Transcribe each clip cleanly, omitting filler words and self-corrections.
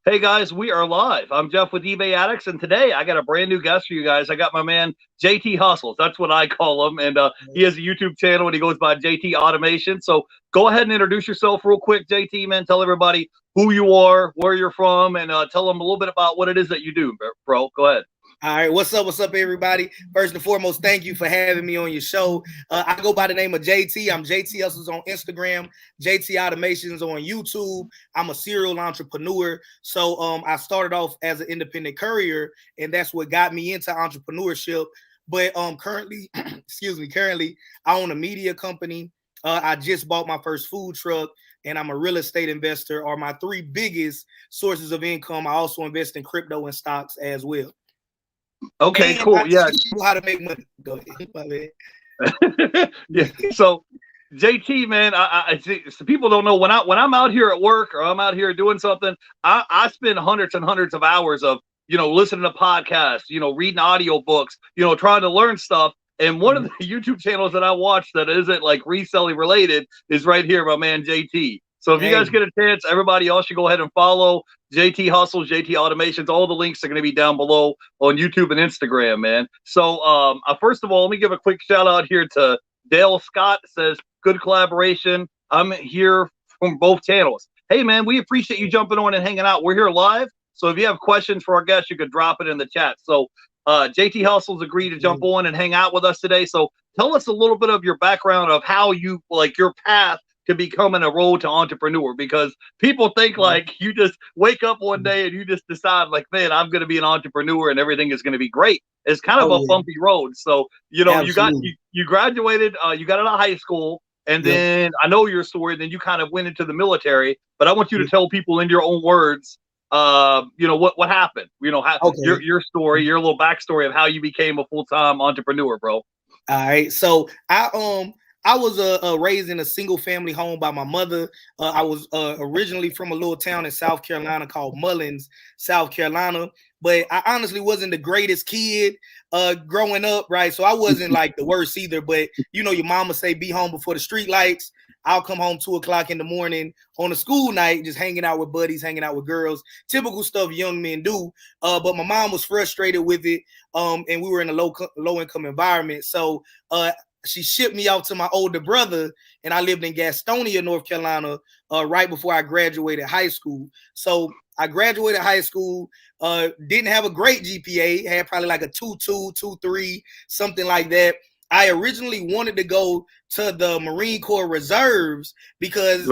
Hey guys, we are live. I'm Jeff with eBay Addicts, and today I got a brand new guest for you guys. I got my man JT Hustles. That's what I call him, and he has a YouTube channel and he goes by JT Automation. So go ahead and introduce yourself real quick, JT. Man, tell everybody who you are, where you're from, and tell them a little bit about what it is that you do, bro. Go ahead. All right, what's up, everybody? First and foremost, thank you for having me on your show. I go by the name of JT. I'm JT Hustles on Instagram, JT Automations on YouTube. I'm a serial entrepreneur. So I started off as an independent courier, and that's what got me into entrepreneurship. But currently, currently I own a media company. I just bought my first food truck, and I'm a real estate investor. Are my three biggest sources of income. I also invest in crypto and stocks as well. Okay, and cool. Yeah. How to make money. Go ahead. Yeah. So, JT, man, I think so people don't know when I'm out here at work or I'm out here doing something, I spend hundreds and hundreds of hours of listening to podcasts, reading audio books, trying to learn stuff. And one of the YouTube channels that I watch that isn't like reselling related is right here, my man JT. So if you guys get a chance, everybody else should go ahead and follow JT Hustles, JT Automations. All the links are going to be down below on YouTube and Instagram, man. So first of all, let me give a quick shout out here to Dale Scott. Says, good collaboration. I'm here from both channels. Hey, man, we appreciate you jumping on and hanging out. We're here live. So if you have questions for our guests, you could drop it in the chat. So JT Hustles agreed to jump on and hang out with us today. So tell us a little bit of your background of how you, like your path to becoming a road to entrepreneur, because people think like you just wake up one day and you just decide like, man, I'm going to be an entrepreneur and everything is going to be great. It's kind of a bumpy road. So, you graduated, you got out of high school, and then I know your story. Then you kind of went into the military, but I want you to tell people in your own words, what happened, your story, your little backstory of how you became a full-time entrepreneur, bro. All right. So I was raised in a single family home by my mother. I was originally from a little town in South Carolina called Mullins, South Carolina. But I honestly wasn't the greatest kid growing up, right? So I wasn't like the worst either. But, your mama say be home before the street lights. I'll come home 2 o'clock in the morning on a school night, just hanging out with buddies, hanging out with girls, typical stuff young men do. But my mom was frustrated with it. And we were in a low income environment. So she shipped me out to my older brother, and I lived in Gastonia, North Carolina, right before I graduated high school. So I graduated high school, didn't have a great GPA, had probably like a 2.2, 2.3, something like that. I originally wanted to go to the Marine Corps Reserves because,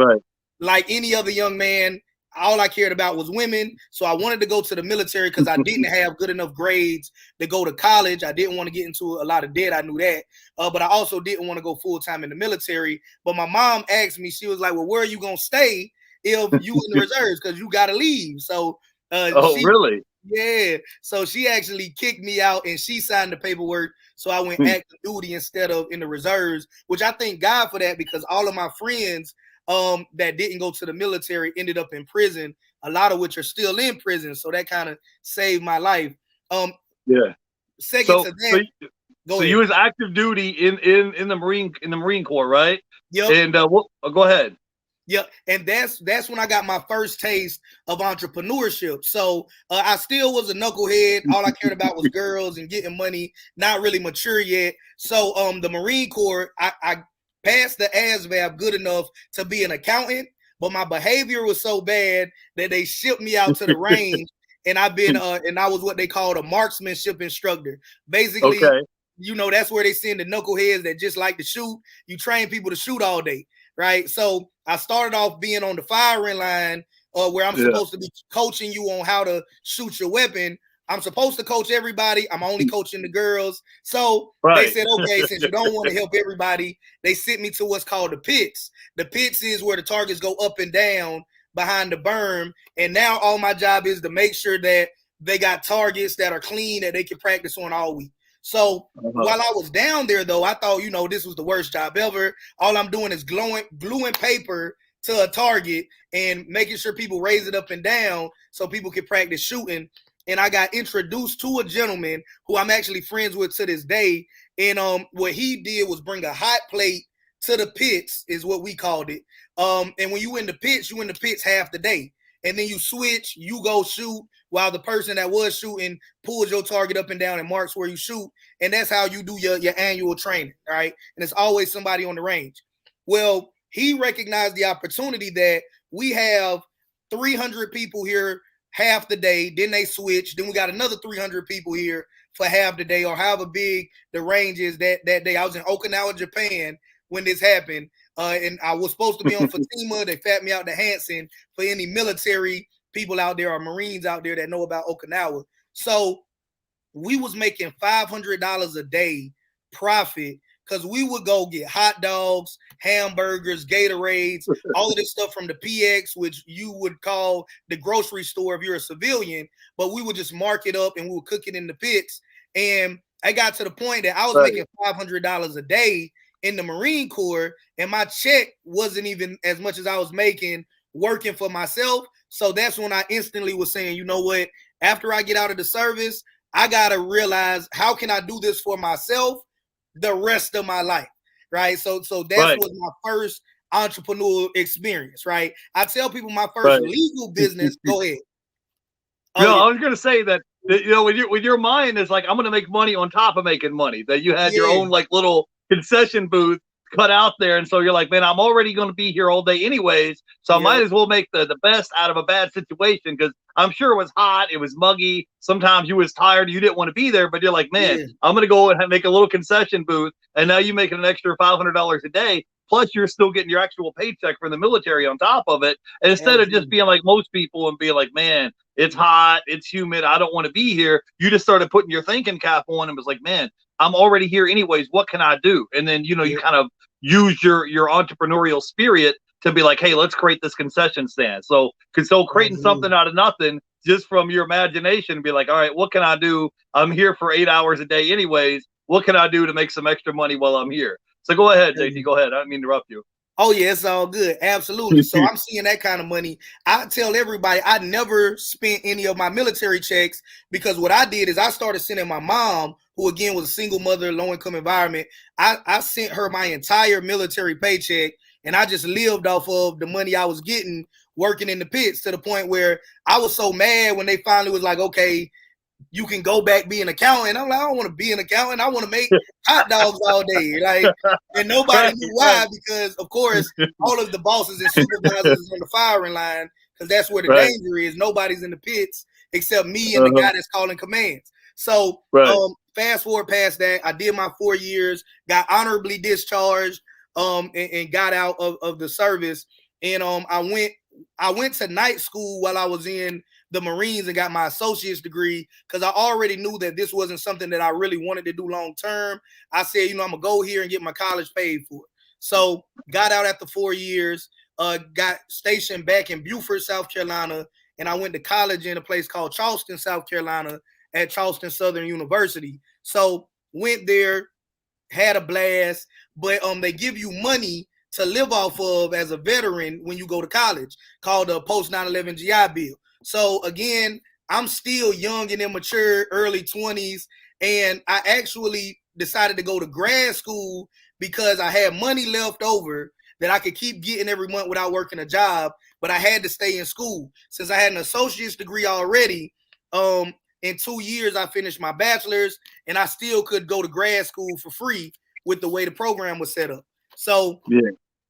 like any other young man, all I cared about was women. So I wanted to go to the military because I didn't have good enough grades to go to college. I didn't want to get into a lot of debt. I knew that. But I also didn't want to go full time in the military. But my mom asked me, she was like, well, where are you going to stay if you in the reserves? Because you got to leave. So really? Yeah. So she actually kicked me out and she signed the paperwork. So I went active duty instead of in the reserves, which I thank God for that, because all of my friends that didn't go to the military ended up in prison, a lot of which are still in prison. So that kind of saved my life. Second to that, so you was active duty in the Marine Corps, right? Yeah. And go ahead. Yeah, and that's when I got my first taste of entrepreneurship. So I still was a knucklehead. All I cared about was girls and getting money, not really mature yet. So the Marine Corps, I passed the ASVAB good enough to be an accountant, but my behavior was so bad that they shipped me out to the range, and I've been and I was what they called a marksmanship instructor. Basically, that's where they send the knuckleheads that just like to shoot. You train people to shoot all day, right? So I started off being on the firing line, where I'm supposed to be coaching you on how to shoot your weapon. I'm supposed to coach everybody. I'm only coaching the girls. So they said, okay, since you don't want to help everybody, they sent me to what's called the pits. The pits is where the targets go up and down behind the berm. And now all my job is to make sure that they got targets that are clean that they can practice on all week. So while I was down there, though, I thought, this was the worst job ever. All I'm doing is gluing paper to a target and making sure people raise it up and down so people can practice shooting. And I got introduced to a gentleman who I'm actually friends with to this day. And what he did was bring a hot plate to the pits, is what we called it. And when you in the pits half the day. and then you switch, you go shoot while the person that was shooting pulls your target up and down and marks where you shoot. And that's how you do your annual training, right? And it's always somebody on the range. Well, he recognized the opportunity that we have 300 people here half the day, then they switch, then we got another 300 people here for half the day, or however big the range is that day. I was in Okinawa, Japan when this happened, and I was supposed to be on Fatima. They fat me out to Hanson for any military people out there or Marines out there that know about Okinawa. So we was making $500 a day profit because we would go get hot dogs, hamburgers, Gatorades, all of this stuff from the PX, which you would call the grocery store if you're a civilian, but we would just mark it up and we would cook it in the pits. And I got to the point that I was making $500 a day in the Marine Corps, and my check wasn't even as much as I was making working for myself. So that's when I instantly was saying, you know what, after I get out of the service, I got to realize, how can I do this for myself the rest of my life, right? So that's was my first entrepreneurial experience, right? I tell people my first legal business. Go ahead. I was going to say that, you know, when your mind is like, I'm going to make money on top of making money, that you had your own like little concession booth cut out there, and so you're like, man, I'm already going to be here all day anyways, so I might as well make the best out of a bad situation, because I'm sure it was hot, it was muggy, sometimes you was tired, you didn't want to be there, but you're like, man, I'm going to go and make a little concession booth, and now you're making an extra $500 a day, plus you're still getting your actual paycheck from the military on top of it, and instead of just being like most people and being like, man, it's hot, it's humid, I don't want to be here, you just started putting your thinking cap on and was like, man, I'm already here anyways, what can I do? And then, you know, you kind of use your entrepreneurial spirit to be like, hey, let's create this concession stand. So creating something out of nothing just from your imagination, be like, all right, what can I do? I'm here for 8 hours a day anyways. What can I do to make some extra money while I'm here? So go ahead, JT, go ahead. I didn't mean to interrupt you. Oh, yeah, it's all good. Absolutely. So I'm seeing that kind of money. I tell everybody I never spent any of my military checks, because what I did is I started sending my mom, who again was a single mother, low-income environment. I sent her my entire military paycheck, and I just lived off of the money I was getting working in the pits, to the point where I was so mad when they finally was like, okay, you can go back be an accountant. I'm like, I don't want to be an accountant. I want to make hot dogs all day. Like, and nobody knew why, because of course all of the bosses and supervisors is on the firing line, because that's where the danger is. Nobody's in the pits except me and the guy that's calling commands. So fast forward past that, I did my 4 years, got honorably discharged, and got out of the service. And I went to night school while I was in the Marines and got my associate's degree, because I already knew that this wasn't something that I really wanted to do long term. I said, you know, I'm gonna go here and get my college paid for. So got out after 4 years, got stationed back in Beaufort, South Carolina, and I went to college in a place called Charleston, South Carolina, at Charleston Southern University. So went there, had a blast, but they give you money to live off of as a veteran when you go to college, called a post 9/11 GI Bill. So again, I'm still young and immature, early 20s, and I actually decided to go to grad school because I had money left over that I could keep getting every month without working a job, but I had to stay in school. Since I had an associate's degree already, in 2 years I finished my bachelor's, and I still could go to grad school for free with the way the program was set up. So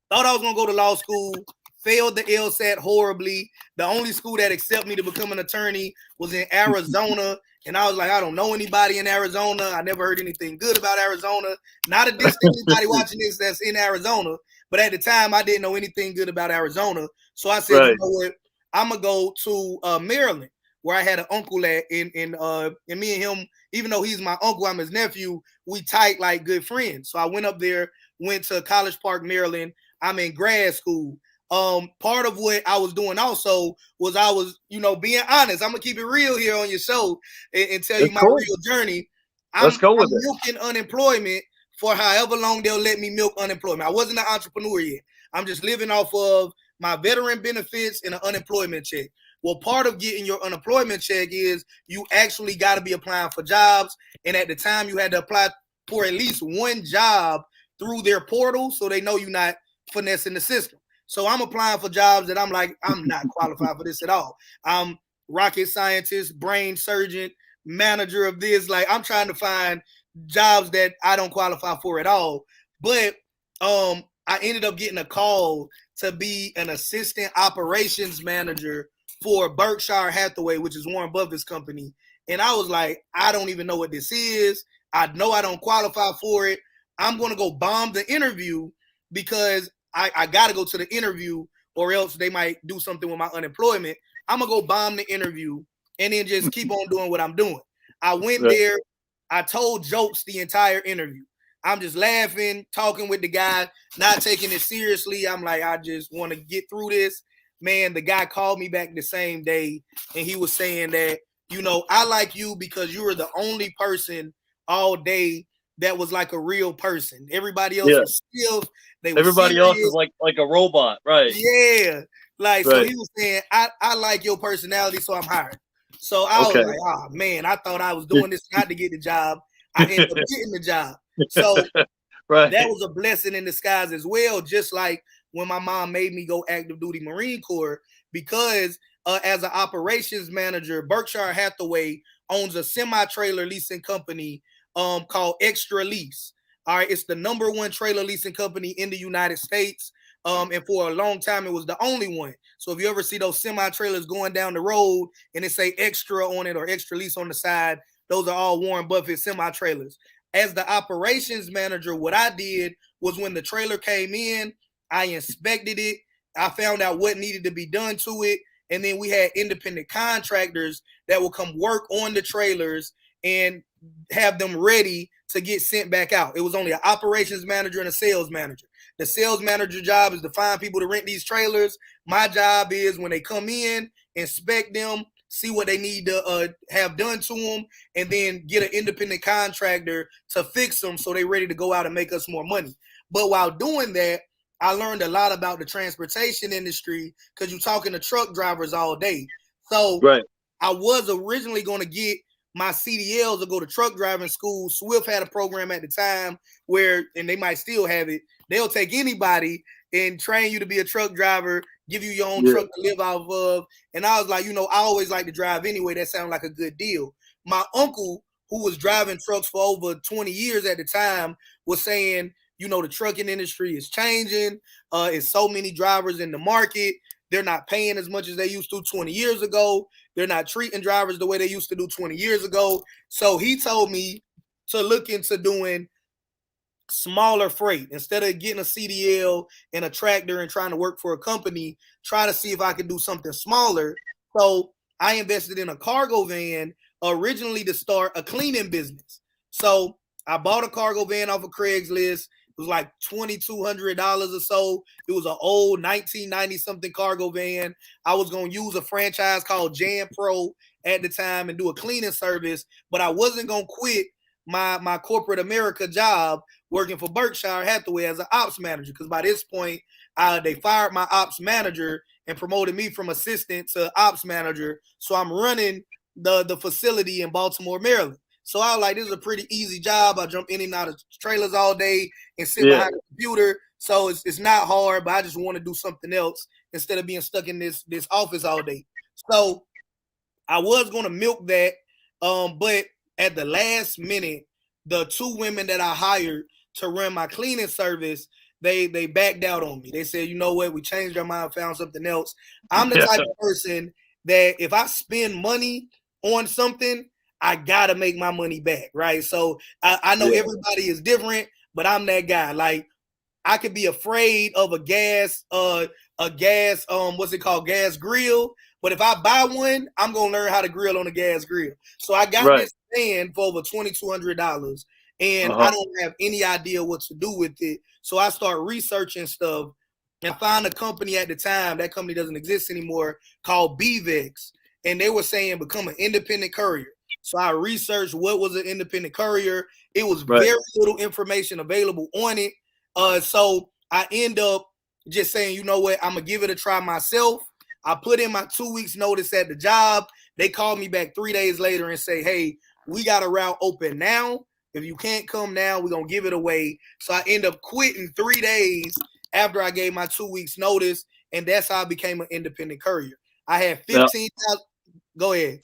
thought I was going to go to law school, failed the LSAT horribly. The only school that accepted me to become an attorney was in Arizona. And I was like, I don't know anybody in Arizona. I never heard anything good about Arizona. Not against anybody watching this that's in Arizona. But at the time, I didn't know anything good about Arizona. So I said, you know what? I'm going to go to Maryland, where I had an uncle at. And me and him, even though he's my uncle, I'm his nephew, we tight like good friends. So I went up there, went to College Park, Maryland. I'm in grad school. Part of what I was doing also was I was, you know, being honest. I'm gonna keep it real here on your show and tell you my real journey. I'm milking unemployment for however long they'll let me milk unemployment. I wasn't an entrepreneur yet. I'm just living off of my veteran benefits and an unemployment check. Well, part of getting your unemployment check is you actually got to be applying for jobs. And at the time, you had to apply for at least one job through their portal, so they know you're not finessing the system. So I'm applying for jobs that I'm like, I'm not qualified for this at all. I'm rocket scientist, brain surgeon, manager of this. Like, I'm trying to find jobs that I don't qualify for at all. But I ended up getting a call to be an assistant operations manager for Berkshire Hathaway, which is Warren Buffett's company. And I was like, I don't even know what this is. I know I don't qualify for it. I'm going to go bomb the interview because I got to go to the interview or else they might do something with my unemployment. I'm going to go bomb the interview and then just keep on doing what I'm doing. I went there. I told jokes the entire interview. I'm just laughing, talking with the guy, not taking it seriously. I'm like, I just want to get through this. Man, the guy called me back the same day, and he was saying that, you know, I like you because you were the only person all day that was like a real person. Everybody else was still, everybody else is like a robot, right? Yeah. Like, so he was saying, I like your personality, so I'm hired. So I was like, oh man, I thought I was doing this not to get the job. I ended up getting the job. So that was a blessing in disguise as well. Just like when my mom made me go active duty Marine Corps, because as an operations manager, Berkshire Hathaway owns a semi-trailer leasing company called Extra Lease. All right, it's the #1 trailer leasing company in the United States. And for a long time, it was the only one. So if you ever see those semi-trailers going down the road and it say extra on it or extra lease on the side, those are all Warren Buffett semi-trailers. As the operations manager, what I did was when the trailer came in, I inspected it. I found out what needed to be done to it. And then we had independent contractors that will come work on the trailers and have them ready to get sent back out. It was only an operations manager and a sales manager. The sales manager job is to find people to rent these trailers. My job is when they come in, inspect them, see what they need to have done to them, and then get an independent contractor to fix them so they're ready to go out and make us more money. But while doing that, I learned a lot about the transportation industry because you're talking to truck drivers all day. So I was originally going to get my CDLs to go to truck driving school. Swift had a program at the time where, and they might still have it, they'll take anybody and train you to be a truck driver, give you your own truck to live off of. And I was like, you know, I always like to drive anyway. That sounded like a good deal. My uncle, who was driving trucks for over 20 years at the time, was saying, you know, the trucking industry is changing. It's so many drivers in the market. They're not paying as much as they used to 20 years ago. They're not treating drivers the way they used to do 20 years ago. So he told me to look into doing smaller freight. Instead of getting a CDL and a tractor and trying to work for a company, try to see if I could do something smaller. So I invested in a cargo van originally to start a cleaning business. So I bought a cargo van off of Craigslist. It was like $2,200 or so. It was an old 1990 something cargo van. I was going to use a franchise called Jan Pro at the time and do a cleaning service, but I wasn't going to quit my corporate America job working for Berkshire Hathaway as an ops manager, because by this point, they fired my ops manager and promoted me from assistant to ops manager. So I'm running the facility in Baltimore, Maryland. So I was like, this is a pretty easy job. I jump in and out of trailers all day and sit behind the computer. So it's not hard, but I just want to do something else instead of being stuck in this office all day. So I was going to milk that. But at the last minute, the 2 women that I hired to run my cleaning service, they backed out on me. They said, you know what, we changed our mind, found something else. I'm the type of person that if I spend money on something, I gotta make my money back, right? So I know everybody is different, but I'm that guy. Like, I could be afraid of a gas, what's it called, gas grill. But if I buy one, I'm gonna learn how to grill on a gas grill. So I got this fan for over $2,200, and I don't have any idea what to do with it. So I start researching stuff and find a company at the time. That company doesn't exist anymore, called BVEX, and they were saying become an independent courier. So I researched what was an independent courier. It was very little information available on it. So I end up just saying, you know what, I'm going to give it a try myself. I put in my 2 weeks notice at the job. They called me back 3 days later and say, hey, we got a route open now. If you can't come now, we're going to give it away. So I end up quitting 3 days after I gave my 2 weeks notice, and that's how I became an independent courier. I had 15,000. Go ahead.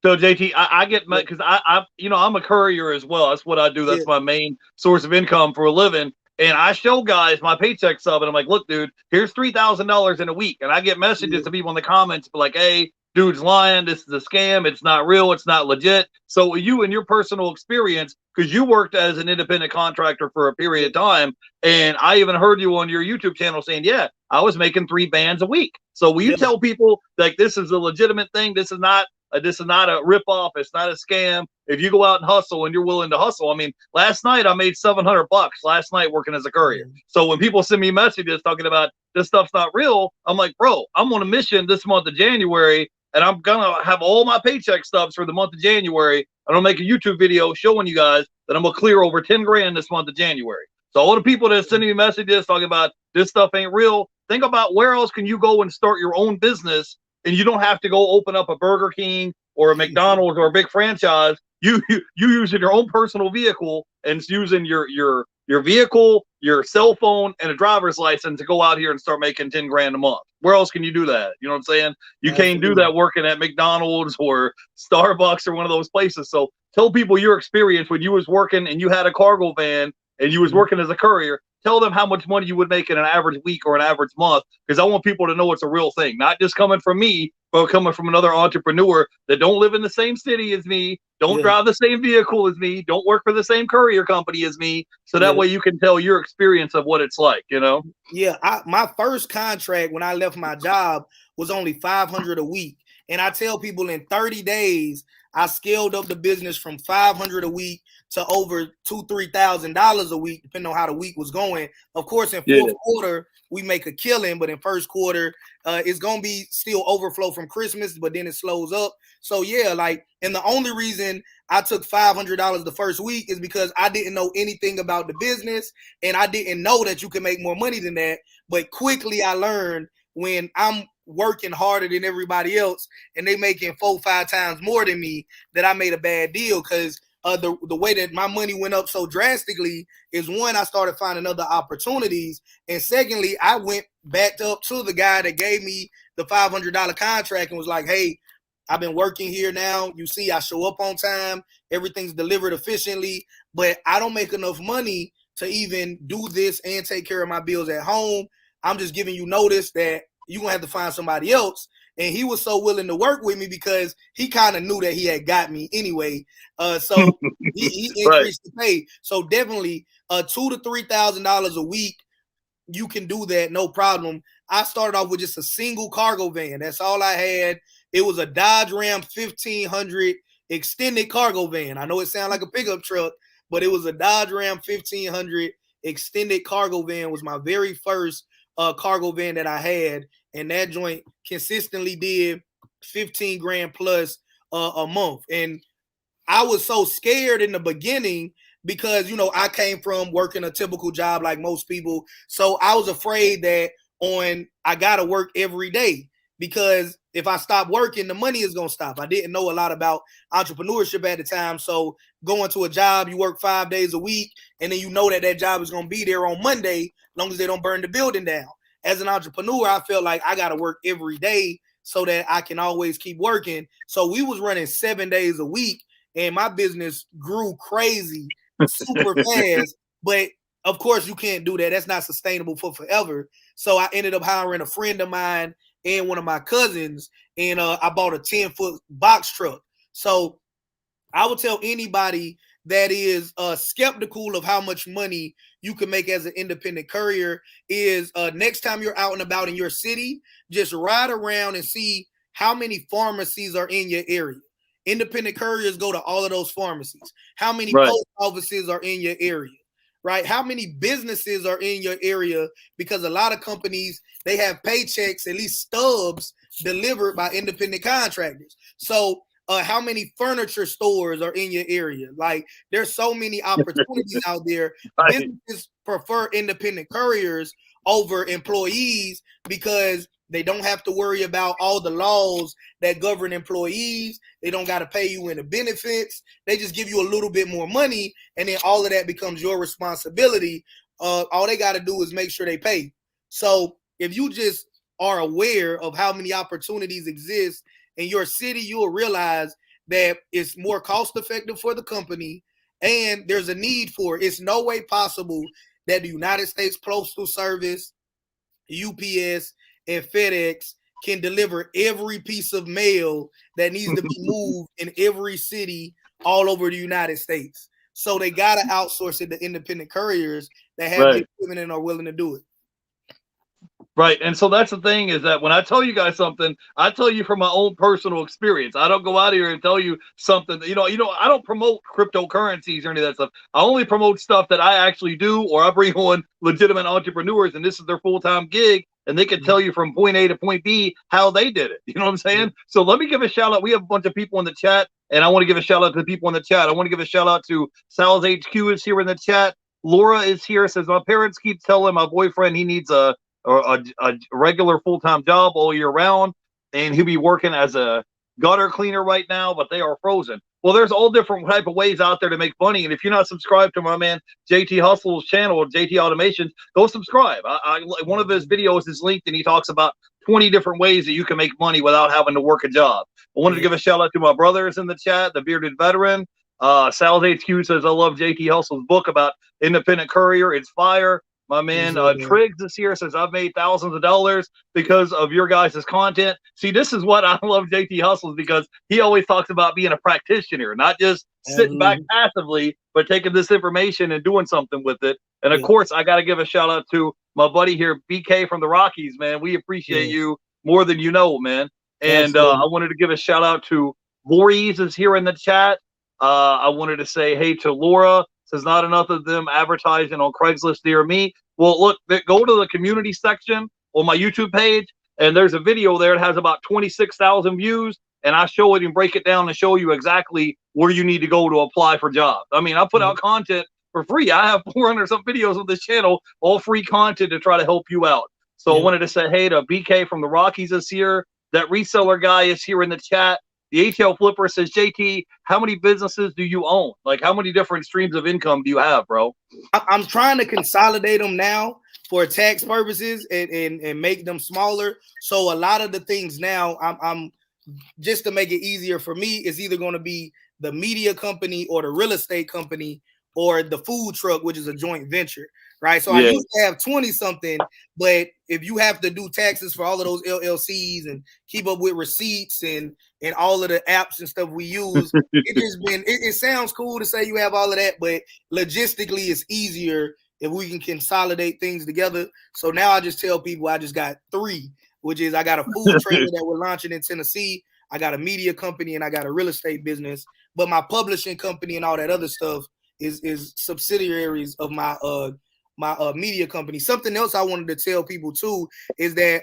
So JT, I get because I'm a courier as well. That's what I do. That's my main source of income for a living. And I show guys my paycheck stub, and I'm like, look, dude, here's $3,000 in a week. And I get messages to people in the comments like, hey, dude's lying. This is a scam. It's not real. It's not legit. So you and your personal experience, because you worked as an independent contractor for a period of time, and I even heard you on your YouTube channel saying, yeah, I was making 3 bands a week. So will you tell people like this is a legitimate thing? This is not a ripoff. It's not a scam. If you go out and hustle and you're willing to hustle, I mean, last night I made $700 last night working as a courier. So when people send me messages talking about this stuff's not real, I'm like, bro, I'm on a mission this month of January, and I'm gonna have all my paycheck stubs for the month of January. And I'll make a YouTube video showing you guys that I'm gonna clear over 10 grand this month of January. So all the people that are sending me messages talking about this stuff ain't real, think about where else can you go and start your own business, and you don't have to go open up a Burger King or a McDonald's or a big franchise. You using your own personal vehicle and using your vehicle, your cell phone, and a driver's license to go out here and start making 10 grand a month. Where else can you do that? You know what I'm saying? You can't do that working at McDonald's or Starbucks or one of those places. So tell people your experience when you was working and you had a cargo van and you was working as a courier. Tell them how much money you would make in an average week or an average month, because I want people to know it's a real thing, not just coming from me, but coming from another entrepreneur that don't live in the same city as me, don't drive the same vehicle as me, don't work for the same courier company as me. So that way you can tell your experience of what it's like, you know? Yeah, my first contract when I left my job was only $500 a week. And I tell people in 30 days, I scaled up the business from $500 a week to over $2,000-$3,000 a week, depending on how the week was going. Of course, in fourth quarter, we make a killing, but in first quarter, it's going to be still overflow from Christmas, but then it slows up. So yeah, like, and the only reason I took $500 the first week is because I didn't know anything about the business, and I didn't know that you could make more money than that. But quickly I learned when I'm working harder than everybody else and they making 4-5 times more than me, that I made a bad deal. Because the way that my money went up so drastically is, one, I started finding other opportunities, and secondly, I went back up to the guy that gave me the $500 contract and was like, hey, I've been working here now. You see, I show up on time. Everything's delivered efficiently, but I don't make enough money to even do this and take care of my bills at home. I'm just giving you notice that you're going to have to find somebody else. And he was so willing to work with me because he kind of knew that he had got me anyway. So he increased the pay. So definitely $2,000 to $3,000 a week, you can do that, no problem. I started off with just a single cargo van. That's all I had. It was a Dodge Ram 1500 extended cargo van. I know it sounds like a pickup truck, but it was a Dodge Ram 1500 extended cargo van. Was my very first cargo van that I had, and that joint consistently did 15 grand plus a month. And I was so scared in the beginning because, you know, I came from working a typical job like most people. So I was afraid that I got to work every day, because if I stop working, the money is going to stop. I didn't know a lot about entrepreneurship at the time. So going to a job, you work 5 days a week, and then you know that job is going to be there on Monday, as long as they don't burn the building down. As an entrepreneur, I felt like I got to work every day so that I can always keep working. So we was running 7 days a week, and my business grew crazy, super fast. But of course, you can't do that. That's not sustainable for forever. So I ended up hiring a friend of mine and one of my cousins, and I bought a 10-foot box truck. So I would tell anybody that is skeptical of how much money you can make as an independent courier is next time you're out and about in your city, just ride around and see how many pharmacies are in your area. Independent couriers go to all of those pharmacies. How many post offices are in your area, right? How many businesses are in your area? Because a lot of companies, they have paychecks, at least stubs, delivered by independent contractors. So how many furniture stores are in your area? Like, there's so many opportunities out there. Businesses prefer independent couriers over employees because they don't have to worry about all the laws that govern employees. They don't got to pay you in the benefits. They just give you a little bit more money, and then all of that becomes your responsibility. All they got to do is make sure they pay. So if you just are aware of how many opportunities exist in your city, you will realize that it's more cost effective for the company and there's a need for it. It's no way possible that the United States Postal Service, UPS, and FedEx can deliver every piece of mail that needs to be moved in every city all over the United States. So they got to outsource it to independent couriers that have the equipment and are willing to do it. Right. And so that's the thing is that when I tell you guys something, I tell you from my own personal experience. I don't go out here and tell you something that, I don't promote cryptocurrencies or any of that stuff. I only promote stuff that I actually do, or I bring on legitimate entrepreneurs and this is their full-time gig and they can tell you from point A to point B how they did it. You know what I'm saying? So let me give a shout out. We have a bunch of people in the chat and I want to give a shout out to the people in the chat. I want to give a shout out to Sal's HQ is here in the chat. Laura is here, says my parents keep telling my boyfriend he needs a regular full-time job all year round, and he'll be working as a gutter cleaner right now, but they are frozen. Well, there's all different type of ways out there to make money, and if you're not subscribed to my man JT Hustle's channel, JT Automations, go subscribe. One of his videos is linked, and he talks about 20 different ways that you can make money without having to work a job. I wanted to give a shout out to my brothers in the chat, the Bearded Veteran. Sal's HQ says, I love JT Hustle's book about independent courier. It's fire. My man Triggs is here, says, I've made thousands of dollars because of your guys' content. See, this is what I love JT Hustles, because he always talks about being a practitioner, not just sitting back passively, but taking this information and doing something with it. And, of course, I got to give a shout-out to my buddy here, BK from the Rockies, man. We appreciate you more than you know, man. And I wanted to give a shout-out to Voorhees is here in the chat. I wanted to say hey to Laura. Says not enough of them advertising on Craigslist near me. Well, look, go to the community section on my YouTube page, and there's a video there that has about 26,000 views, and I show it and break it down and show you exactly where you need to go to apply for jobs. I mean, I put out content for free. I have 400 some videos on this channel, all free content to try to help you out. So I wanted to say hey to BK from the Rockies is here. That reseller guy is here in the chat. The ATL Flipper says, JT, how many businesses do you own? Like, how many different streams of income do you have, bro? I'm trying to consolidate them now for tax purposes and make them smaller. So a lot of the things now, I'm just to make it easier for me, is either going to be the media company or the real estate company or the food truck, which is a joint venture, right? So I used to have 20 something, but if you have to do taxes for all of those LLCs and keep up with receipts and all of the apps and stuff we use, it sounds cool to say you have all of that, but logistically it's easier if we can consolidate things together. So now I just tell people I just got 3, which is I got a food trailer that we're launching in Tennessee, I got a media company, and I got a real estate business. But my publishing company and all that other stuff is subsidiaries of my media company. Something else I wanted to tell people too is that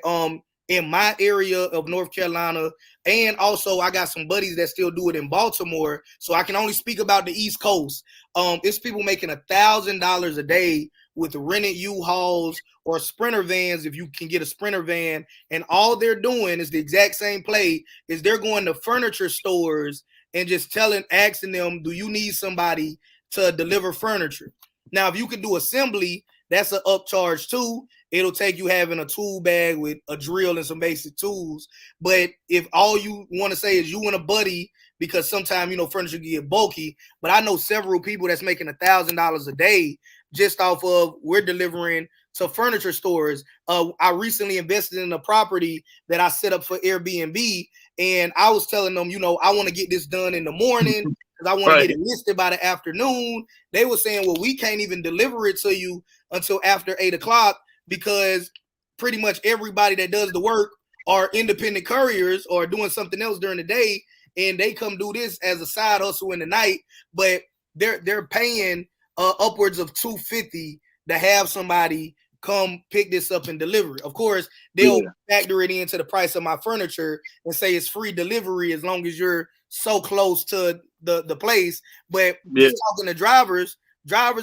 in my area of North Carolina, and also I got some buddies that still do it in Baltimore, so I can only speak about the East Coast. It's people making $1,000 a day with rented U-Hauls or Sprinter vans, if you can get a Sprinter van, and all they're doing is the exact same play, is they're going to furniture stores and just asking them, do you need somebody to deliver furniture? Now, if you can do assembly, that's an upcharge too. It'll take you having a tool bag with a drill and some basic tools. But if all you want to say is you and a buddy, because sometimes, furniture can get bulky, but I know several people that's making $1,000 a day just off of we're delivering to furniture stores. I recently invested in a property that I set up for Airbnb, and I was telling them, I want to get this done in the morning because I want to get it listed by the afternoon. They were saying, well, we can't even deliver it to you until after 8 o'clock because pretty much everybody that does the work are independent couriers or doing something else during the day, and they come do this as a side hustle in the night, but they're paying upwards of $250 to have somebody come pick this up and deliver it. Of course, they'll factor it into the price of my furniture and say it's free delivery as long as you're so close to the place. But just talking to drivers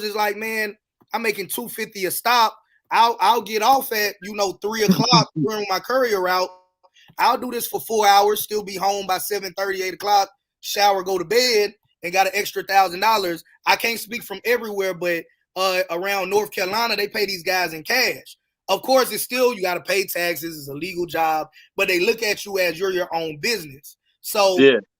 is like, man, I'm making $250 a stop. I'll get off at 3 o'clock during my courier route. I'll do this for 4 hours, still be home by 7:30, 8 o'clock, shower, go to bed, and got an extra $1,000. I can't speak from everywhere, but around North Carolina, they pay these guys in cash. Of course, it's still, you got to pay taxes. It's a legal job, but they look at you as you're your own business. So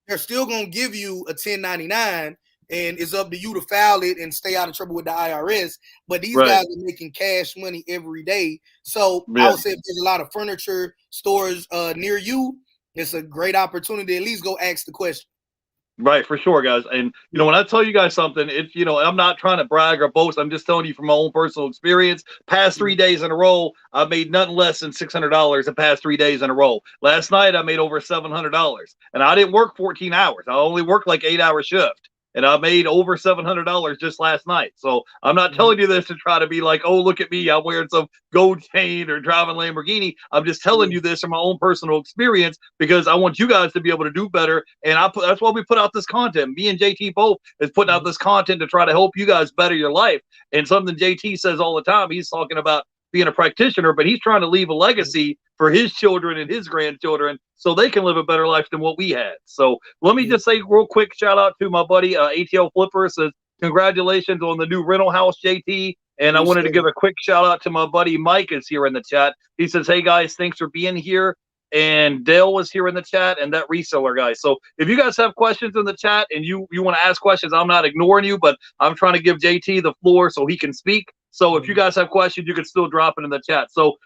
they're still going to give you a 1099, and it's up to you to file it and stay out of trouble with the IRS. But these guys are making cash money every day. So I would say if there's a lot of furniture stores near you, it's a great opportunity to at least go ask the question. Right, for sure, guys. And, you know, when I tell you guys something, it's, you know, I'm not trying to brag or boast. I'm just telling you from my own personal experience. Past 3 days in a row, I made nothing less than $600 the past 3 days in a row. Last night, I made over $700. And I didn't work 14 hours. I only worked like 8-hour shift. And I made over $700 just last night. So I'm not telling you this to try to be like, oh, look at me, I'm wearing some gold chain or driving Lamborghini. I'm just telling you this from my own personal experience, because I want you guys to be able to do better. And that's why we put out this content. Me and JT both is putting out this content to try to help you guys better your life. And something JT says all the time, he's talking about being a practitioner, but he's trying to leave a legacy for his children and his grandchildren so they can live a better life than what we had. So let me just say real quick, shout out to my buddy ATL Flipper, says congratulations on the new rental house, JT. And I wanted to give a quick shout out to my buddy Mike is here in the chat. He says, hey guys, thanks for being here. And Dale was here in the chat, and that reseller guy. So if you guys have questions in the chat and you want to ask questions, I'm not ignoring you, but I'm trying to give JT the floor so he can speak. So if you guys have questions, you can still drop it in the chat. So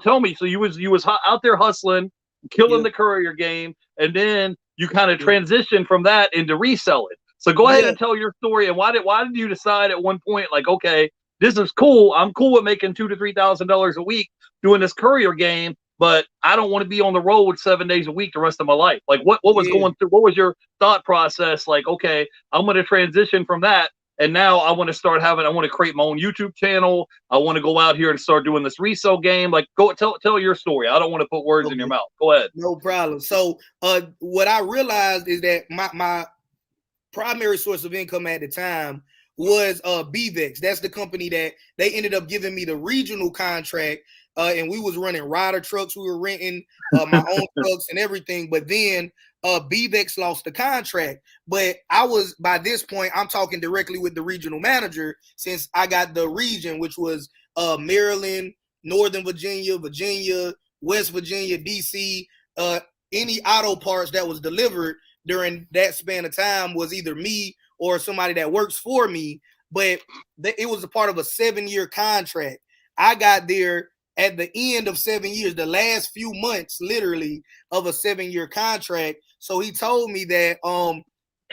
tell me, so you was out there hustling, killing the courier game, and then you kind of transitioned from that into reselling. So go ahead and tell your story. And why did you decide at one point, like, okay, this is cool. I'm cool with making $2,000 to $3,000 a week doing this courier game, but I don't want to be on the road 7 days a week the rest of my life. Like what was going through? What was your thought process? Like, okay, I'm going to transition from that. And now I want to create my own YouTube channel. I want to go out here and start doing this resale game. Like, go tell your story. I don't want to put words in your mouth. Go ahead. No problem. So what I realized is that my primary source of income at the time was BVEX. That's the company that they ended up giving me the regional contract. And we was running rider trucks. We were renting my own trucks and everything. But then BVEX lost the contract. But by this point, I'm talking directly with the regional manager, since I got the region, which was Maryland, Northern Virginia, West Virginia, DC. Any auto parts that was delivered during that span of time was either me or somebody that works for me. But it was a part of a 7-year contract. I got there at the end of 7 years, the last few months, literally, of a 7-year contract. So he told me that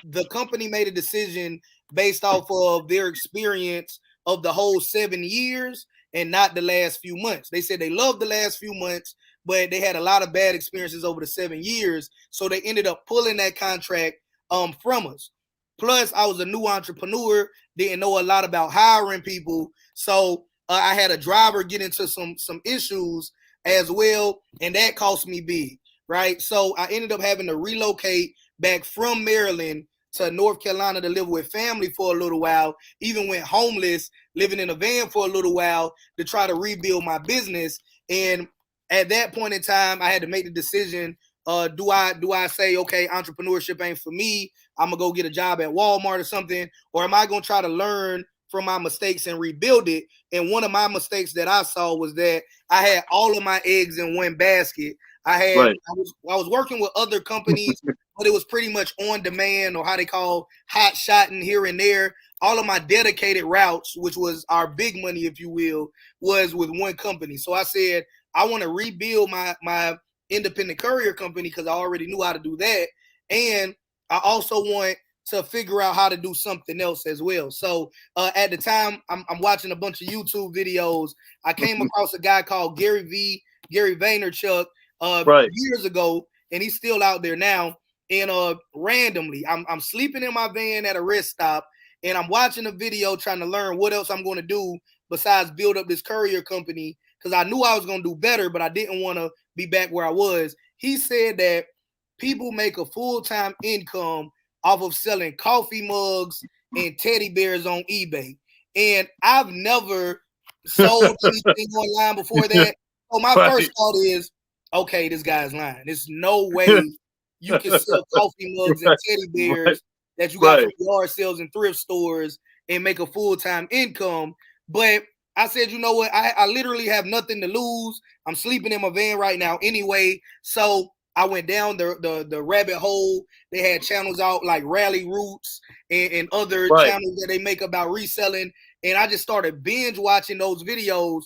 the company made a decision based off of their experience of the whole 7 years and not the last few months. They said they loved the last few months, but they had a lot of bad experiences over the 7 years. So they ended up pulling that contract from us. Plus, I was a new entrepreneur, didn't know a lot about hiring people. So I had a driver get into some issues as well, and that cost me big, right? So I ended up having to relocate back from Maryland to North Carolina to live with family for a little while, even went homeless, living in a van for a little while to try to rebuild my business. And at that point in time, I had to make the decision, do I say, okay, entrepreneurship ain't for me, I'm going to go get a job at Walmart or something, or am I going to try to learn from my mistakes and rebuild it? And one of my mistakes that I saw was that I had all of my eggs in one basket. I was working with other companies, but it was pretty much on demand, or how they call hot shotting here and there. All of my dedicated routes, which was our big money, if you will, was with one company. So I said, I want to rebuild my independent courier company because I already knew how to do that. And I also want to figure out how to do something else as well. So at the time, I'm watching a bunch of YouTube videos. I came across a guy called Gary Vaynerchuk years ago, and he's still out there now. And randomly, I'm sleeping in my van at a rest stop, and I'm watching a video trying to learn what else I'm going to do besides build up this courier company, because I knew I was going to do better, but I didn't want to be back where I was. He said that people make a full-time income off of selling coffee mugs and teddy bears on eBay. And I've never sold anything online before that. So my first thought is, okay, this guy's lying. There's no way you can sell coffee mugs and teddy bears that you got from yard sales and thrift stores and make a full-time income. But I said, you know what? I literally have nothing to lose. I'm sleeping in my van right now anyway. So I went down the rabbit hole. They had channels out like Rally Roots and other channels that they make about reselling. And I just started binge watching those videos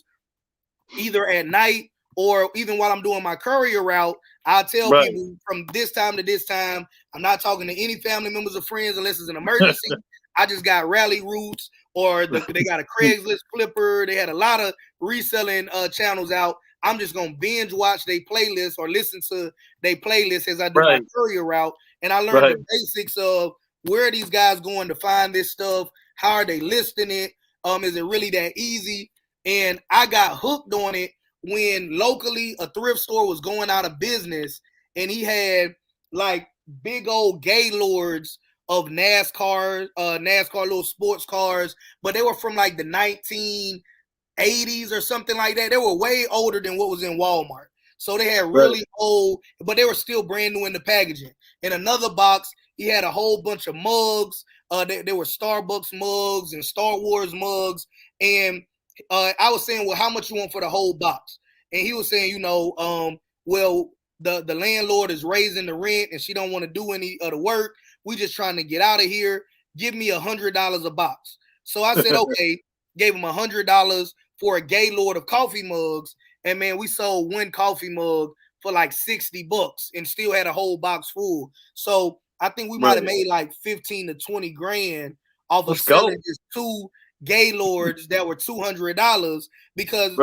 either at night or even while I'm doing my courier route. I'll tell people from this time to this time, I'm not talking to any family members or friends unless it's an emergency. I just got Rally Roots, or they got a Craigslist Flipper. They had a lot of reselling channels out. I'm just going to binge watch their playlist or listen to their playlist as I do my courier route. And I learned the basics of where are these guys going to find this stuff? How are they listing it? Is it really that easy? And I got hooked on it when locally a thrift store was going out of business, and he had like big old gaylords of NASCAR little sports cars, but they were from like the 1980s or something like that. They were way older than what was in Walmart. So they had really old, but they were still brand new in the packaging. In another box, he had a whole bunch of mugs. They were Starbucks mugs and Star Wars mugs. And I was saying, well, how much you want for the whole box? And he was saying, you know, well, the landlord is raising the rent and she don't want to do any of the work. We just trying to get out of here. Give me $100 a box. So I said, okay, gave him $100 for a gaylord of coffee mugs. And man, we sold one coffee mug for like $60 and still had a whole box full. So I think we might have made like 15 to 20 grand off of selling just two gaylords that were $200 because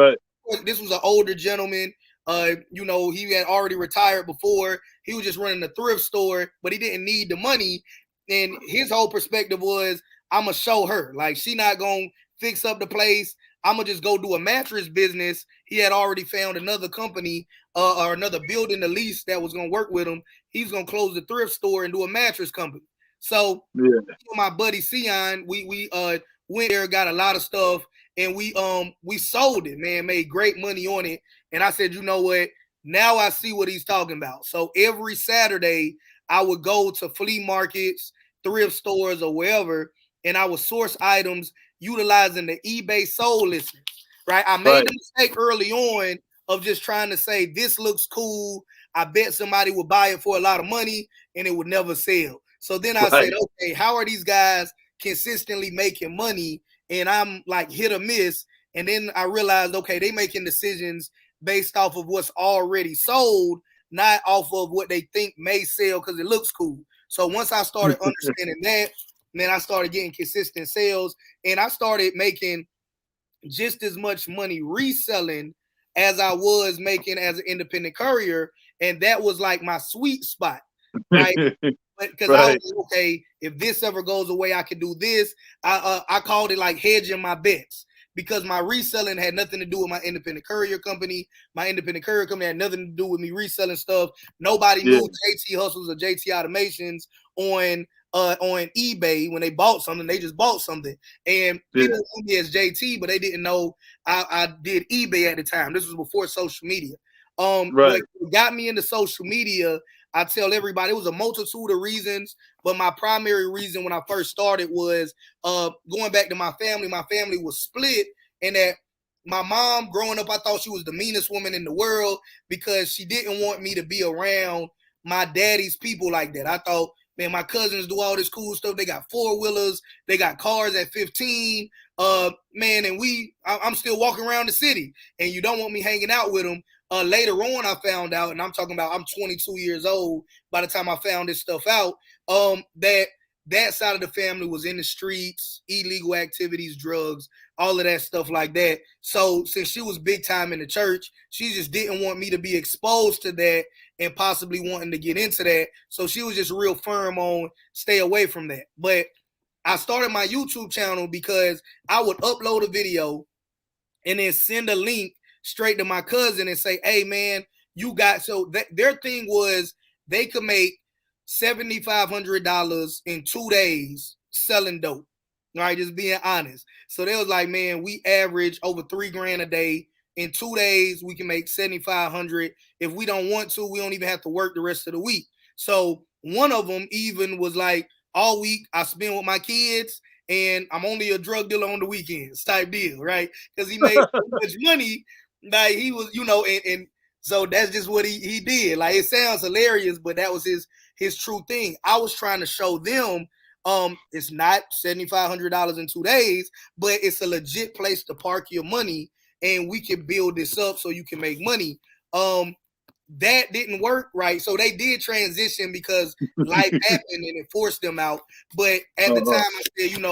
this was an older gentleman. You know, he had already retired before. He was just running a thrift store, but he didn't need the money. And his whole perspective was, I'm going to show her. Like, she not going to fix up the place. I'm going to just go do a mattress business. He had already found another company or another building to lease that was going to work with him. He's going to close the thrift store and do a mattress company. So my buddy Sion, we went there, got a lot of stuff, and we sold it, man, made great money on it. And I said, you know what? Now I see what he's talking about. So every Saturday, I would go to flea markets, thrift stores, or wherever, and I would source items utilizing the eBay sold listings, right? I made the mistake early on of just trying to say, this looks cool. I bet somebody would buy it for a lot of money, and it would never sell. So then I said, okay, how are these guys consistently making money? And I'm like hit or miss. And then I realized, okay, they making decisions based off of what's already sold, not off of what they think may sell because it looks cool. So once I started understanding that, then I started getting consistent sales, and I started making just as much money reselling as I was making as an independent courier. And that was like my sweet spot, right? Because I was like, okay, if this ever goes away, I can do this. I called it like hedging my bets, because my reselling had nothing to do with my independent courier company. My independent courier company had nothing to do with me reselling stuff. Nobody knew JT Hustlez or JT Automations on eBay. When they bought something, they just bought something. And people knew me as JT, but they didn't know I did eBay at the time. This was before social media. What got me into social media, I tell everybody, it was a multitude of reasons, but my primary reason when I first started was going back to my family. My family was split, and that my mom, growing up, I thought she was the meanest woman in the world because she didn't want me to be around my daddy's people like that. I thought, man, my cousins do all this cool stuff. They got four-wheelers. They got cars at 15. Man, and I'm still walking around the city, and you don't want me hanging out with them. Later on, I found out, and I'm talking about I'm 22 years old by the time I found this stuff out, that side of the family was in the streets, illegal activities, drugs, all of that stuff like that. So since she was big time in the church, she just didn't want me to be exposed to that and possibly wanting to get into that. So she was just real firm on stay away from that. But I started my YouTube channel because I would upload a video and then send a link straight to my cousin and say, hey, man, you got, so their thing was they could make $7,500 in 2 days selling dope. All right, just being honest. So they was like, man, we average over $3,000 a day. In 2 days, we can make $7,500. If we don't want to, we don't even have to work the rest of the week. So one of them even was like, all week I spend with my kids, and I'm only a drug dealer on the weekends type deal, right? Because he made so much money, like he was, and so that's just what he did. Like, it sounds hilarious, but that was his true thing. I was trying to show them, it's not $7,500 in 2 days, but it's a legit place to park your money, and we can build this up so you can make money. That didn't work, right? So they did transition because life happened and it forced them out. But at the time, I said,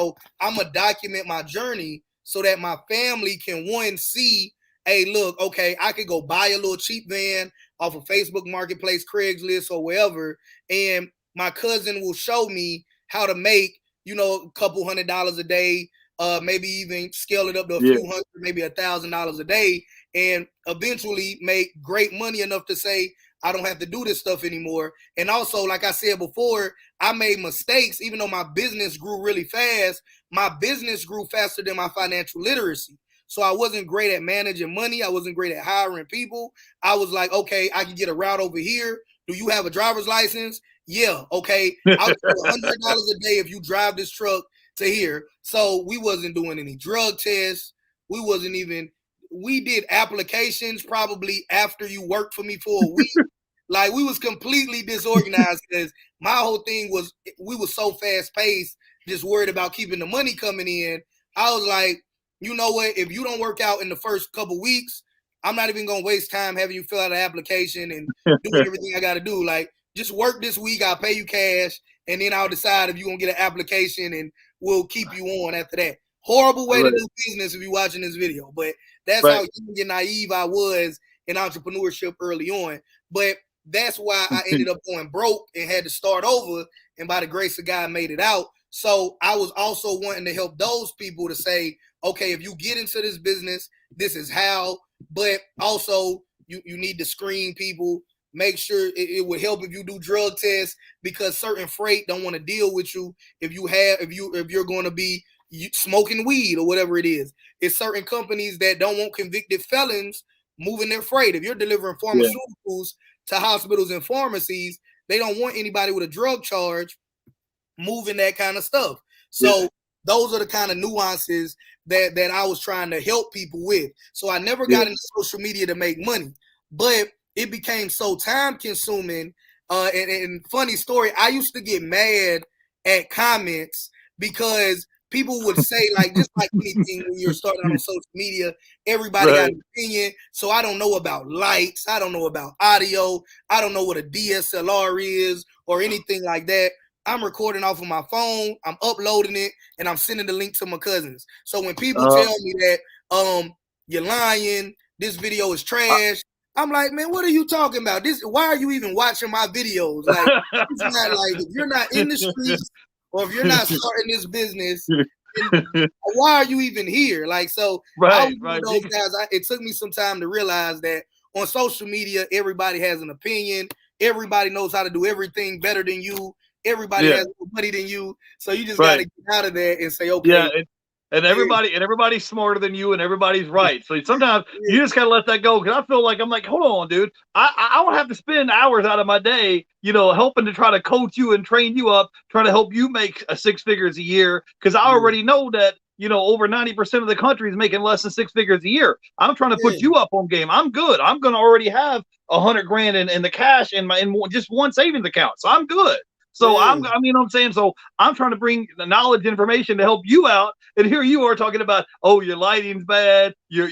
I'm going to document my journey so that my family can, one, see, hey, look, okay, I could go buy a little cheap van off of Facebook Marketplace, Craigslist, or wherever, and my cousin will show me how to make, a couple $100 a day, maybe even scale it up to a few hundred, maybe $1,000 a day, and eventually make great money enough to say, I don't have to do this stuff anymore. And also, like I said before, I made mistakes. Even though my business grew really fast, my business grew faster than my financial literacy. So I wasn't great at managing money. I wasn't great at hiring people. I was like, okay, I can get a route over here. Do you have a driver's license? Yeah. Okay. I'll do $100 a day if you drive this truck to here. So we wasn't doing any drug tests. We did applications probably after you worked for me for a week. Like, we was completely disorganized because my whole thing was, we was so fast paced, just worried about keeping the money coming in. I was like, you know what? If you don't work out in the first couple weeks, I'm not even going to waste time having you fill out an application and doing everything I got to do. Like, just work this week. I'll pay you cash. And then I'll decide if you're going to get an application, and we'll keep you on after that. Horrible way to do business if you're watching this video. But that's how young and naive I was in entrepreneurship early on. But that's why I ended up going broke and had to start over. And by the grace of God, made it out. So I was also wanting to help those people to say, okay, if you get into this business, this is how. But also, you need to screen people. Make sure it would help if you do drug tests, because certain freight don't want to deal with you if you're going to be smoking weed or whatever it is. It's certain companies that don't want convicted felons moving their freight. If you're delivering pharmaceuticals to hospitals and pharmacies, they don't want anybody with a drug charge moving that kind of stuff. So those are the kind of nuances that I was trying to help people with. So I never got into social media to make money, but it became so time consuming. And funny story, I used to get mad at comments because people would say, like, just like anything when you're starting on social media, everybody got an opinion. So I don't know about lights. I don't know about audio. I don't know what a DSLR is or anything like that. I'm recording off of my phone. I'm uploading it, and I'm sending the link to my cousins. So when people tell me that you're lying, this video is trash, I'm like, man, what are you talking about? Why are you even watching my videos? Like, it's not like, if you're not in the streets or if you're not starting this business, why are you even here? Like, so I was one of those guys. It took me some time to realize that on social media, everybody has an opinion. Everybody knows how to do everything better than you. Everybody has more money than you. So you just got to get out of there and say, okay. And everybody's smarter than you, and everybody's right. So sometimes you just gotta let that go. Because I feel like, I'm like, hold on, dude. I don't have to spend hours out of my day, helping to try to coach you and train you up, trying to help you make 6 figures a year. Because I already know that over 90% of the country is making less than 6 figures a year. I'm trying to put you up on game. I'm good. I'm gonna already have $100,000 in the cash in just one savings account. So I'm good. So I'm saying? So I'm trying to bring the knowledge and information to help you out. And here you are talking about, oh, your lighting's bad. Your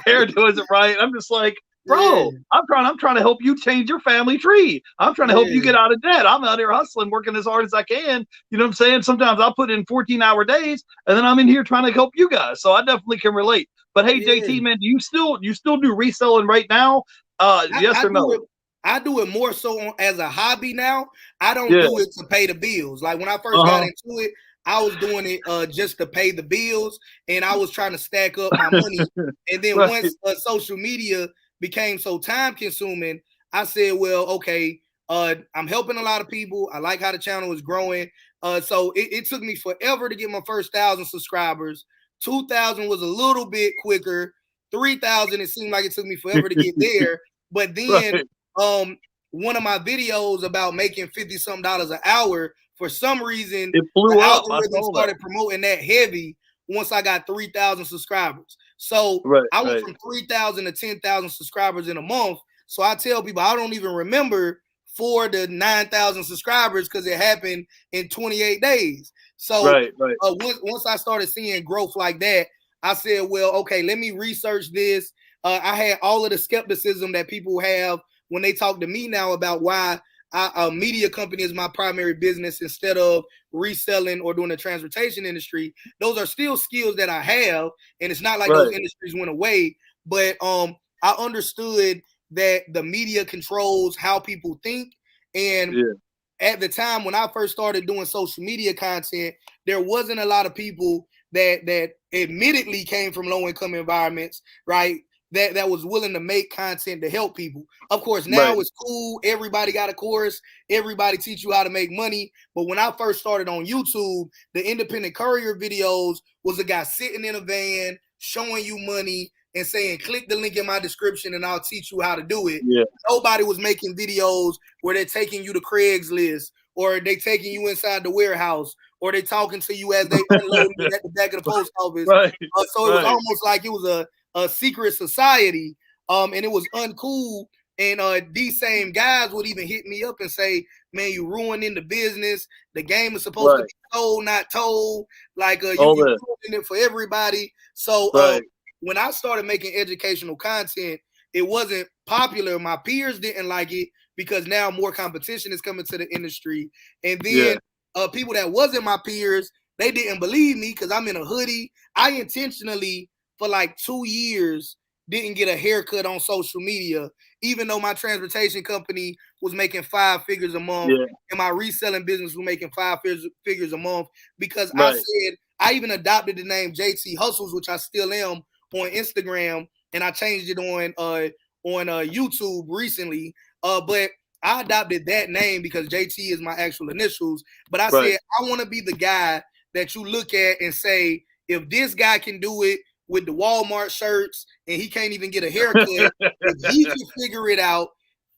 hair isn't right. I'm just like, bro, I'm trying to help you change your family tree. I'm trying to help you get out of debt. I'm out here hustling, working as hard as I can. You know what I'm saying? Sometimes I'll put in 14-hour days, and then I'm in here trying to help you guys. So I definitely can relate. But hey, JT, man, do you still do reselling right now? Yes or no? I do it more so as a hobby now. I don't do it to pay the bills. Like, when I first got into it, I was doing it just to pay the bills, and I was trying to stack up my money. And then once social media became so time consuming, I said, well, okay, I'm helping a lot of people. I like how the channel is growing. So it took me forever to get my first 1,000 subscribers. 2,000 was a little bit quicker. 3,000, it seemed like it took me forever to get there. But then one of my videos about making $50-something an hour for some reason, it blew the up. algorithm started promoting that heavy once I got 3,000 subscribers. So I went from 3,000 to 10,000 subscribers in a month. So I tell people I don't even remember 4,000 to 9,000 subscribers because it happened in 28 days. So once I started seeing growth like that, I said, well, okay, let me research this. I had all of the skepticism that people have when they talk to me now about why a media company is my primary business instead of reselling or doing the transportation industry. Those are still skills that I have, and it's not like those industries went away. But I understood that the media controls how people think, and at the time when I first started doing social media content, there wasn't a lot of people that admittedly came from low-income environments, right? That was willing to make content to help people. Of course, now it's cool. Everybody got a course. Everybody teach you how to make money. But when I first started on YouTube, the independent courier videos was a guy sitting in a van showing you money and saying, click the link in my description and I'll teach you how to do it. Nobody was making videos where they're taking you to Craigslist or they taking you inside the warehouse or they talking to you as they unload you at the back of the post office. So it was almost like it was a secret society, and it was uncool. And these same guys would even hit me up and say, man, you ruining the business. The game is supposed to be told, not told. Like you ruining it for everybody. So when I started making educational content, it wasn't popular. My peers didn't like it because now more competition is coming to the industry. And then people that wasn't my peers, they didn't believe me because I'm in a hoodie. I intentionally, for like 2 years, didn't get a haircut on social media, even though my transportation company was making 5 figures a month and my reselling business was making 5 figures a month, because I said, I even adopted the name JT Hustlez, which I still am on Instagram, and I changed it on YouTube recently. But I adopted that name because JT is my actual initials. But I said, I want to be the guy that you look at and say, if this guy can do it with the Walmart shirts and he can't even get a haircut, if he can figure it out,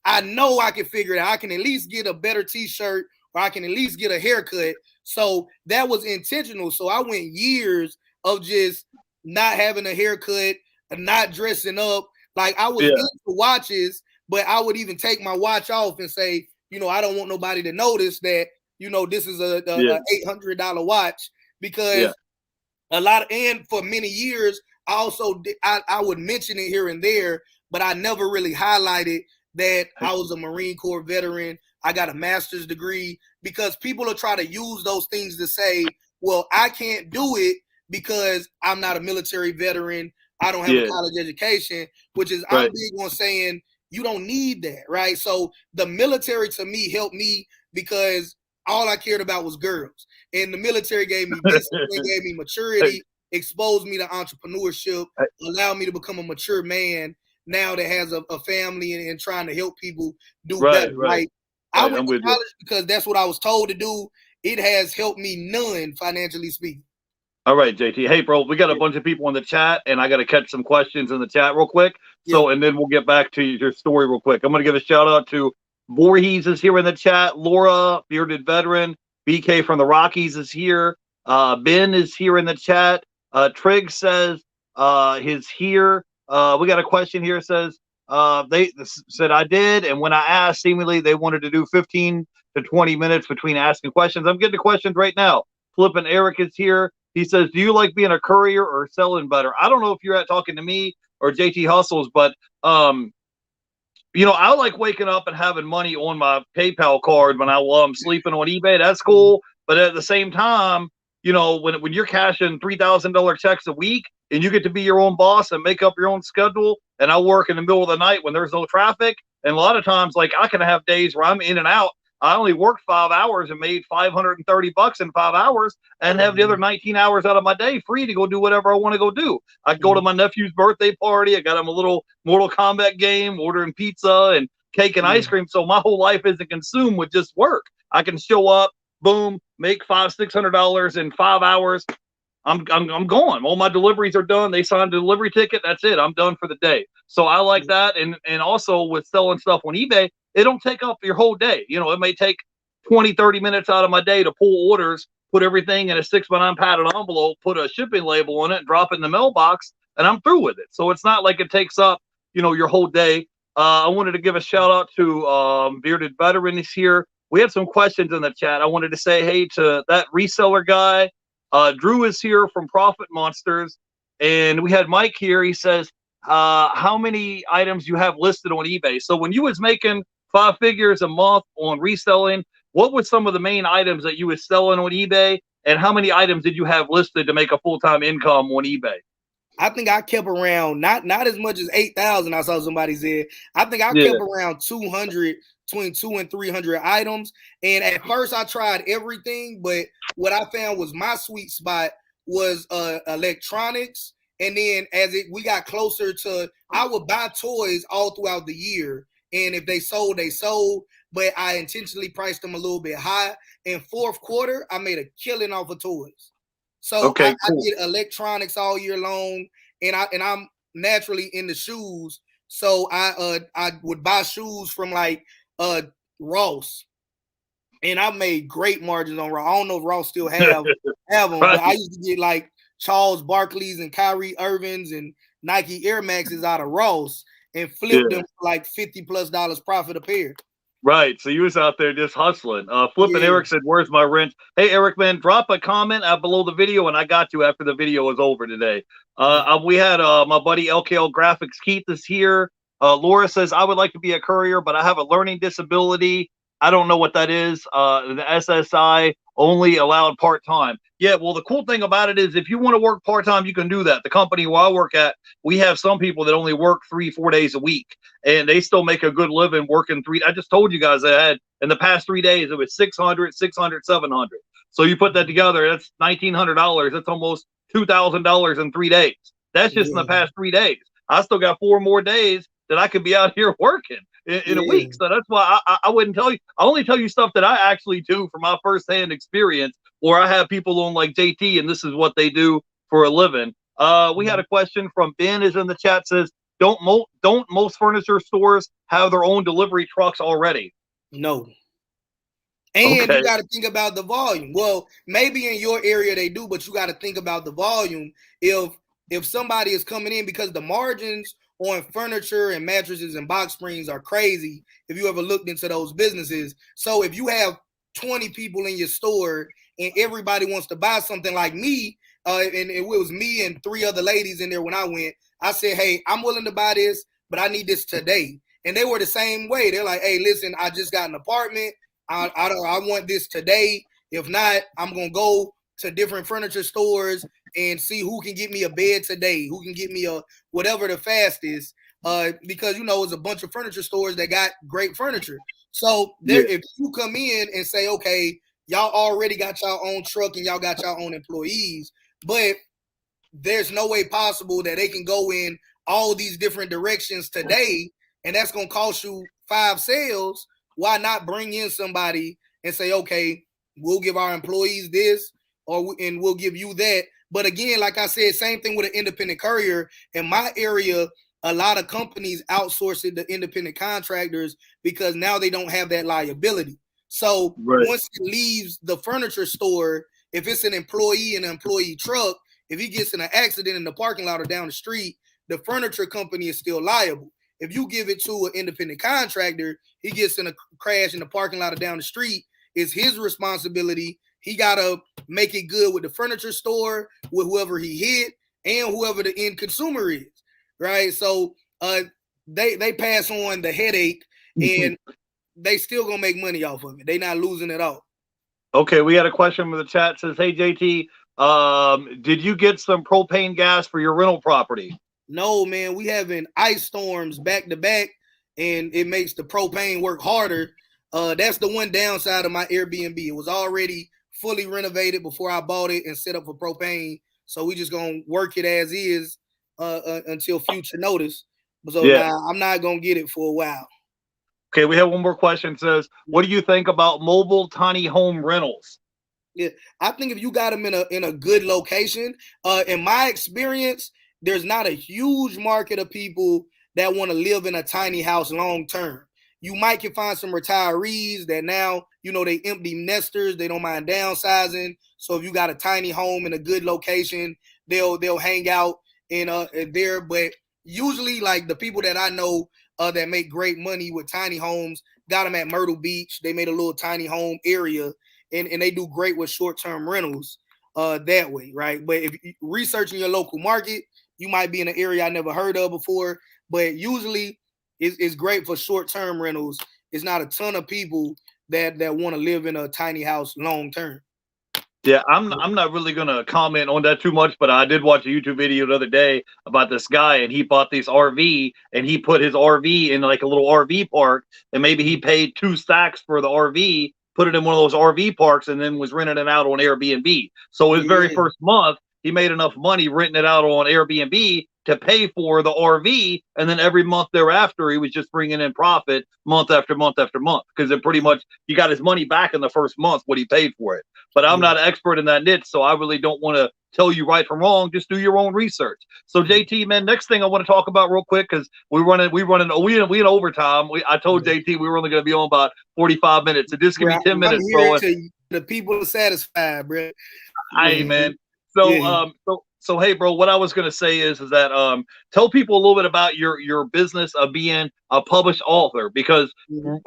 I know I can figure it out. I can at least get a better t-shirt or I can at least get a haircut. So that was intentional. So I went years of just not having a haircut and not dressing up. Like I was into watches, but I would even take my watch off and say, you know, I don't want nobody to notice that, you know, this is a $800 watch, because a lot of, and for many years, I also I would mention it here and there, but I never really highlighted that I was a Marine Corps veteran. I got a master's degree, because people will try to use those things to say, well, I can't do it because I'm not a military veteran. I don't have a college education, which is I'm big on saying you don't need that, right? So the military to me helped me because all I cared about was girls. And the military gave me discipline, gave me maturity, exposed me to entrepreneurship, allowed me to become a mature man now that has a family and trying to help people do better. Right? I went to college because that's what I was told to do. It has helped me none, financially speaking. All right, JT. Hey, bro, we got a bunch of people in the chat, and I got to catch some questions in the chat real quick. So, and then we'll get back to your story real quick. I'm going to give a shout out to Voorhees is here in the chat. Laura, bearded veteran. BK from the Rockies is here. Ben is here in the chat. Trig says he's here. We got a question here. It says they said I did, and when I asked, seemingly they wanted to do 15 to 20 minutes between asking questions. I'm getting to questions right now. Flippin' Eric is here. He says, do you like being a courier or selling better? I don't know if you're talking to me or JT Hustles, but you know, I like waking up and having money on my PayPal card while I'm sleeping on eBay. That's cool. But at the same time, you know, when you're cashing $3,000 checks a week and you get to be your own boss and make up your own schedule, and I work in the middle of the night when there's no traffic, and a lot of times, like, I can have days where I'm in and out. I only worked 5 hours and made $530 in 5 hours, and have the other 19 hours out of my day free to go do whatever I want to go do. I go to my nephew's birthday party. I got him a little Mortal Kombat game, ordering pizza and cake and ice cream. So my whole life isn't consumed with just work. I can show up, boom, make $500-600 in 5 hours. I'm going. All my deliveries are done. They signed a delivery ticket. That's it. I'm done for the day. So I like that. And also with selling stuff on eBay, it don't take up your whole day. You know, it may take 20, 30 minutes out of my day to pull orders, put everything in a 6x9 padded envelope, put a shipping label on it, drop it in the mailbox, and I'm through with it. So it's not like it takes up, your whole day. I wanted to give a shout out to Bearded Veteran is here. We had some questions in the chat. I wanted to say hey to that reseller guy. Drew is here from Profit Monsters. And we had Mike here. He says, how many items you have listed on eBay? So when you was making 5 figures a month on reselling, what were some of the main items that you was selling on eBay? And how many items did you have listed to make a full-time income on eBay? I think I kept around not as much as 8,000. I saw somebody said. I think I kept around 200, between 200 and 300 items. And at first I tried everything, but what I found was my sweet spot was electronics. And then we got closer to, I would buy toys all throughout the year. And if they sold, they sold. But I intentionally priced them a little bit high. In fourth quarter, I made a killing off of toys. So I did electronics all year long, and I'm naturally into shoes. So I would buy shoes from like Ross, and I made great margins on Ross. I don't know if Ross still have them, but I used to get like Charles Barkley's and Kyrie Irving's and Nike Air Maxes out of Ross and flip them for like $50+ profit a pair. Right. So you was out there just hustling. Flipping Eric said, where's my rent? Hey, Eric, man, drop a comment below the video, and I got you after the video was over today. We had my buddy LKL Graphics Keith is here. Laura says, I would like to be a courier, but I have a learning disability. I don't know what that is. The SSI only allowed part-time. Yeah, well, the cool thing about it is if you want to work part-time, you can do that. The company where I work at, we have some people that only work 3-4 days a week, and they still make a good living working 3. I just told you guys I had in the past 3 days, it was 600, 700. So you put that together, that's $1,900. That's almost $2,000 in 3 days. That's just in the past 3 days. I still got 4 more days that I could be out here working in a week. So that's why I wouldn't tell you. I only tell you stuff that I actually do from my firsthand experience, or I have people on like JT, and this is what they do for a living. We had a question from Ben is in the chat, says, don't most furniture stores have their own delivery trucks already? No. And you got to think about the volume. Well, maybe in your area they do, but you got to think about the volume. If somebody is coming in, because the margins on furniture and mattresses and box springs are crazy if you ever looked into those businesses. So if you have 20 people in your store and everybody wants to buy something like me, and it was me and 3 other ladies in there when I went, I said, hey, I'm willing to buy this, but I need this today. And they were the same way. They're like, hey, listen, I just got an apartment. I want this today. If not, I'm going to go to different furniture stores and see who can get me a bed today, who can get me a whatever the fastest, because, it's a bunch of furniture stores that got great furniture. So if you come in and say, okay, y'all already got your own truck and y'all got your own employees, but there's no way possible that they can go in all these different directions today, and that's going to cost you 5 sales. Why not bring in somebody and say, okay, we'll give our employees this, and we'll give you that. But again, like I said, same thing with an independent courier. In my area, a lot of companies outsource it to independent contractors because now they don't have that liability. So once it leaves the furniture store, if it's an employee in an employee truck, if he gets in an accident in the parking lot or down the street, the furniture company is still liable. If you give it to an independent contractor, he gets in a crash in the parking lot or down the street, it's his responsibility. He got to make it good with the furniture store, with whoever he hit, and whoever the end consumer is, right? So they pass on the headache, and they still going to make money off of it. They not losing at all. Okay, we had a question from the chat. It says, hey, JT, did you get some propane gas for your rental property? No, man. We having ice storms back to back, and it makes the propane work harder. That's the one downside of my Airbnb. It was already fully renovated before I bought it and set up for propane. So we just going to work it as is until future notice. So now I'm not going to get it for a while. Okay, we have one more question. It says, what do you think about mobile tiny home rentals? Yeah, I think if you got them in a good location, in my experience, there's not a huge market of people that want to live in a tiny house long term. You might can find some retirees that now they empty nesters. They don't mind downsizing. So if you got a tiny home in a good location, they'll hang out in there. But usually, like the people that I know that make great money with tiny homes, got them at Myrtle Beach. They made a little tiny home area, and they do great with short-term rentals that way, right? But if researching your local market, you might be in an area I never heard of before. But usually, it's great for short-term rentals. It's not a ton of people that want to live in a tiny house long term. Yeah, I'm not really gonna comment on that too much, but I did watch a YouTube video the other day about this guy, and he bought this RV, and he put his RV in like a little RV park, and maybe he paid 2 stacks for the RV, put it in one of those RV parks, and then was renting it out on Airbnb. So his very first month, he made enough money renting it out on Airbnb to pay for the RV, and then every month thereafter, he was just bringing in profit month after month after month, because it pretty much, he got his money back in the first month what he paid for it. But I'm not an expert in that niche, so I really don't want to tell you right from wrong. Just do your own research. So JT, man, next thing I want to talk about real quick, because we in overtime. I told JT we were only going to be on about 45 minutes. So just give me 10 minutes, bro. The people are satisfied, bro. Hey, man. So hey, bro, what I was gonna say is that tell people a little bit about your business of being a published author, because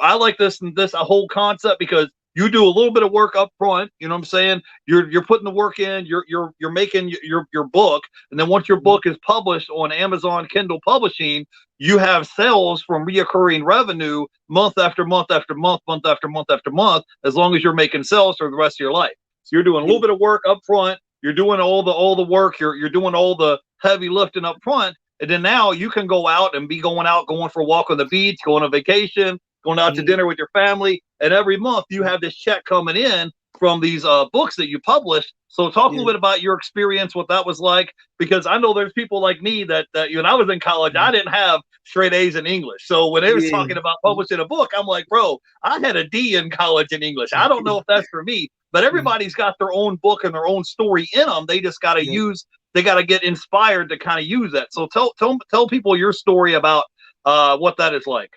I like this a whole concept, because you do a little bit of work up front, you know what I'm saying? You're putting the work in, you're making your book, and then once your book is published on Amazon Kindle Publishing, you have sales from reoccurring revenue month after month after month, month after month after month, as long as you're making sales for the rest of your life. So you're doing a little bit of work up front. You're doing all the work. You're doing all the heavy lifting up front, and then now you can go out and be going for a walk on the beach, going on vacation, going out to dinner with your family, and every month you have this check coming in from these books that you published. So talk a little bit about your experience, what that was like, because I know there's people like me that when I was in college, I didn't have straight A's in English. So when they was talking about publishing a book, I'm like, bro, I had a D in college in English. I don't know if that's for me. But everybody's got their own book and their own story in them. They just got to they got to get inspired to kind of use that. So tell people your story about what that is like.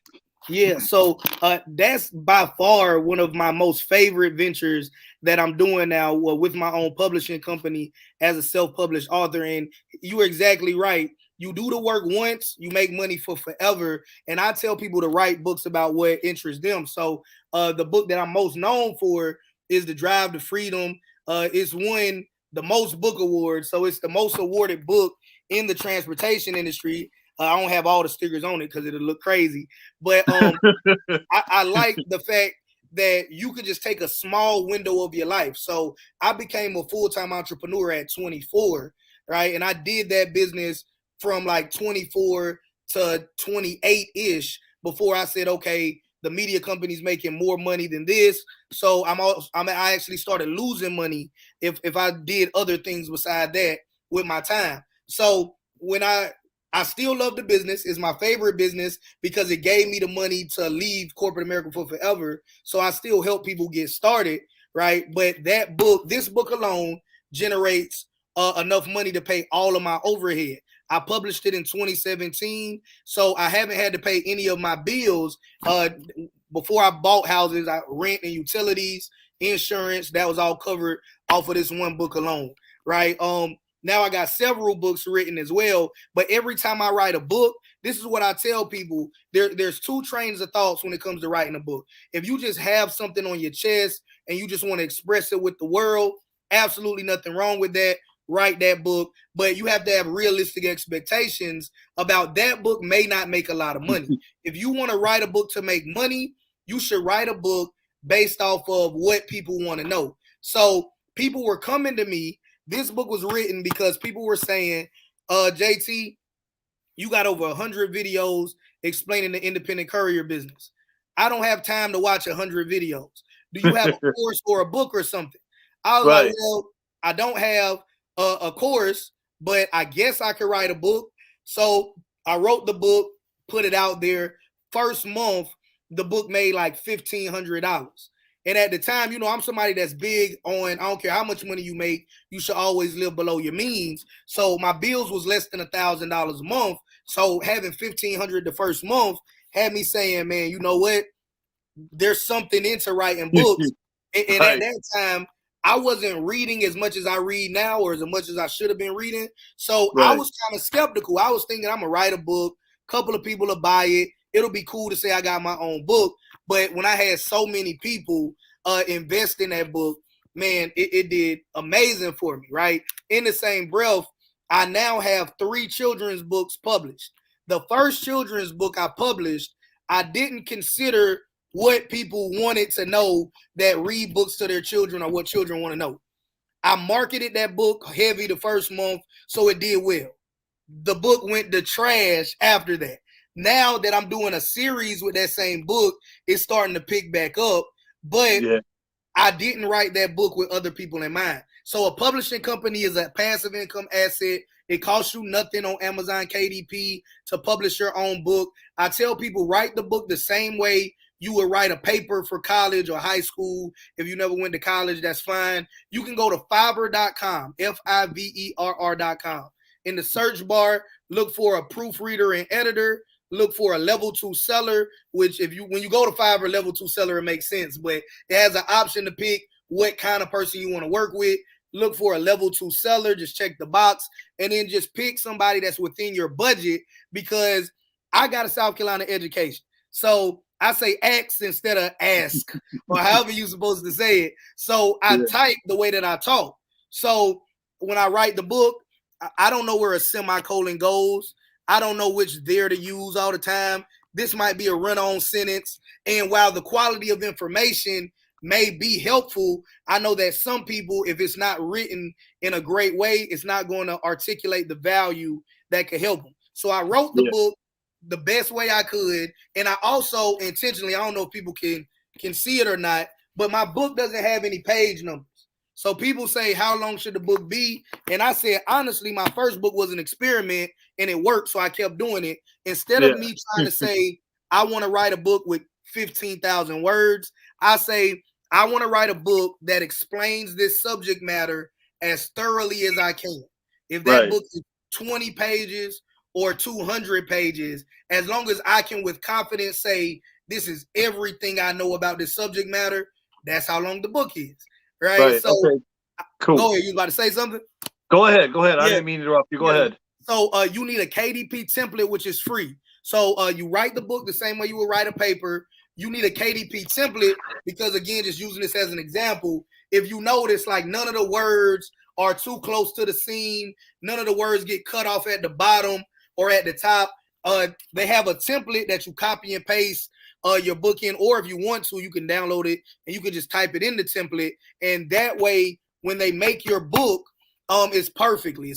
Yeah, so that's by far one of my most favorite ventures that I'm doing now with my own publishing company as a self-published author. And you are exactly right. You do the work once, you make money for forever. And I tell people to write books about what interests them. So the book that I'm most known for is The Drive to Freedom. It's won the most book awards. So it's the most awarded book in the transportation industry. I don't have all the stickers on it because it'll look crazy. But I like the fact that you could just take a small window of your life. So I became a full-time entrepreneur at 24, right? And I did that business from like 24 to 28-ish before I said, okay, the media company's making more money than this. So I actually started losing money if I did other things beside that with my time. So when I still love the business. It's my favorite business because it gave me the money to leave corporate America for forever. So I still help people get started, right? But this book alone generates enough money to pay all of my overhead. I published it in 2017, so I haven't had to pay any of my bills. Before I bought houses, I rent and utilities, insurance, that was all covered off of this one book alone, right? Now I got several books written as well, but every time I write a book, this is what I tell people. There's 2 trains of thoughts when it comes to writing a book. If you just have something on your chest and you just want to express it with the world, absolutely nothing wrong with that. Write that book, but you have to have realistic expectations about that book may not make a lot of money. If you want to write a book to make money, you should write a book based off of what people want to know. So people were coming to me. This book was written because people were saying, JT, you got over 100 videos explaining the independent courier business. I don't have time to watch 100 videos. Do you have a course or a book or something? I was like, well, I don't have a course, but I guess I could write a book. So I wrote the book, put it out there. First month, the book made like $1,500. And at the time, I'm somebody that's big on, I don't care how much money you make, you should always live below your means. So my bills was less than $1,000 a month. So having $1,500 the first month had me saying, man, you know what? there's something into writing books. And Right. at that time, I wasn't reading as much as I read now, or as much as I should have been reading. So I Right. was kind of skeptical. I was thinking, I'm gonna write a book, a couple of people will buy it. It'll be cool to say I got my own book. But when I had so many people invest in that book, man, it did amazing for me, right? In the same breath, I now have 3 children's books published. The first children's book I published, I didn't consider what people wanted to know that read books to their children, or what children want to know. I marketed that book heavy the first month, so it did well. The book went to trash after that. Now that I'm doing a series with that same book, it's starting to pick back up. But Yeah. I didn't write that book with other people in mind. So a publishing company is a passive income asset. It costs you nothing on Amazon KDP to publish your own book. I tell people, write the book the same way you would write a paper for college or high school. If you never went to college, that's fine. You can go to Fiverr.com, Fiverr.com. In the search bar, look for a proofreader and editor. Look for a level 2 seller, which when you go to Fiverr, level 2 seller, it makes sense, but it has an option to pick what kind of person you want to work with. Look for a level 2 seller, just check the box, and then just pick somebody that's within your budget, because I got a South Carolina education. So I say ask instead of ask, or however you're supposed to say it. So I type the way that I talk. So when I write the book, I don't know where a semicolon goes. I don't know which there to use all the time. This might be a run-on sentence. And while the quality of information may be helpful, I know that some people, if it's not written in a great way, it's not going to articulate the value that could help them. So I wrote the book the best way I could. And I also intentionally, I don't know if people can see it or not, but my book doesn't have any page numbers. So people say, how long should the book be? And I said, honestly, my first book was an experiment and it worked. So I kept doing it. Instead of me trying to say, I want to write a book with 15,000 words, I say, I want to write a book that explains this subject matter as thoroughly as I can. If that book is 20 pages or 200 pages, as long as I can with confidence say, this is everything I know about this subject matter, that's how long the book is. Right. So okay. Cool. Go ahead. You about to say something? Go ahead. I didn't mean to interrupt you. Go ahead. So you need a KDP template, which is free. So you write the book the same way you would write a paper. You need a KDP template because, again, just using this as an example, if you notice, like, none of the words are too close to the scene. None of the words get cut off at the bottom or at the top. They have a template that you copy and paste your book in, or if you want to, you can download it and you can just type it in the template. And that way, when they make your book, it's perfectly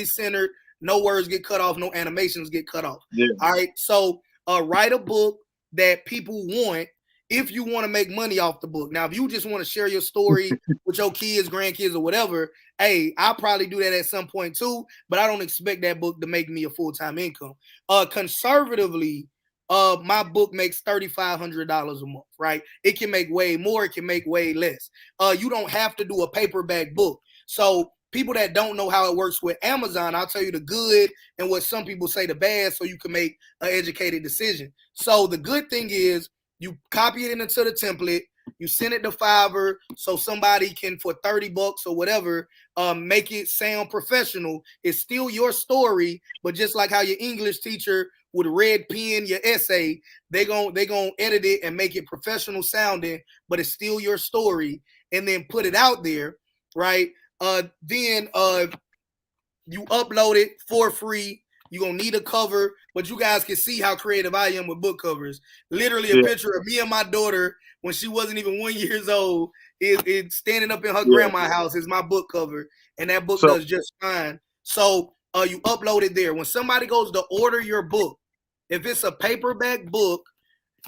centered. No words get cut off. No animations get cut off. Yeah. All right. So write a book that people want if you want to make money off the book. Now, if you just want to share your story with your kids, grandkids, or whatever, hey, I'll probably do that at some point too, but I don't expect that book to make me a full-time income. Conservatively, my book makes $3,500 a month, right? It can make way more, it can make way less. You don't have to do a paperback book. So people that don't know how it works with Amazon, I'll tell you the good and what some people say the bad, so you can make an educated decision. So the good thing is you copy it into the template, you send it to Fiverr so somebody can, for $30 or whatever, make it sound professional. It's still your story, but just like how your English teacher would red pen your essay, they gon' edit it and make it professional sounding, but it's still your story, and then put it out there, right? Then you upload it for free. You're going to need a cover, but you guys can see how creative I am with book covers. Literally a picture of me and my daughter when she wasn't even 1 year old is standing up in her grandma's house is my book cover, and that book does just fine. So you upload it there. When somebody goes to order your book, if it's a paperback book,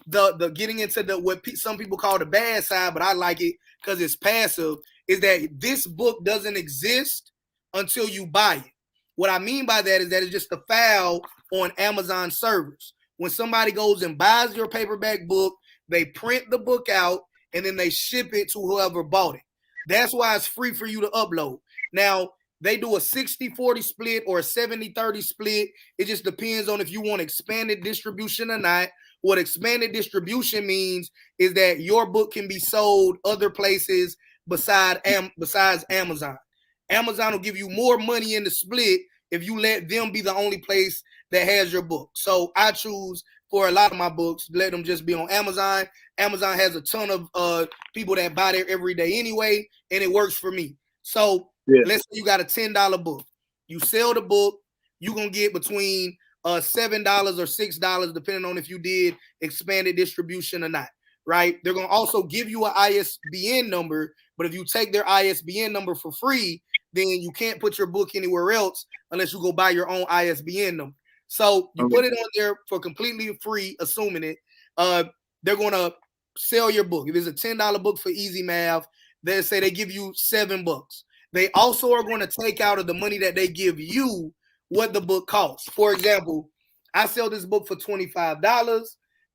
the getting into the what some people call the bad side, but I like it because it's passive, is that this book doesn't exist until you buy it. What I mean by that is that it's just a file on Amazon servers. When somebody goes and buys your paperback book, they print the book out and then they ship it to whoever bought it. That's why it's free for you to upload. Now, they do a 60-40 split or a 70-30 split. It just depends on if you want expanded distribution or not. what expanded distribution means is that your book can be sold other places besides Amazon. Amazon will give you more money in the split if you let them be the only place that has your book. So I choose for a lot of my books, let them just be on Amazon. Amazon has a ton of people that buy there every day anyway, and it works for me. So let's say you got a $10 book. You sell the book, you're going to get between $7 or $6, depending on if you did expanded distribution or not, right? They're going to also give you an ISBN number, but if you take their ISBN number for free, then you can't put your book anywhere else unless you go buy your own ISBN number. So you put it on there for completely free, assuming it. They're going to sell your book. If it's a $10 book for easy math, they say they give you $7. They also are going to take out of the money that they give you what the book costs. For example, I sell this book for $25.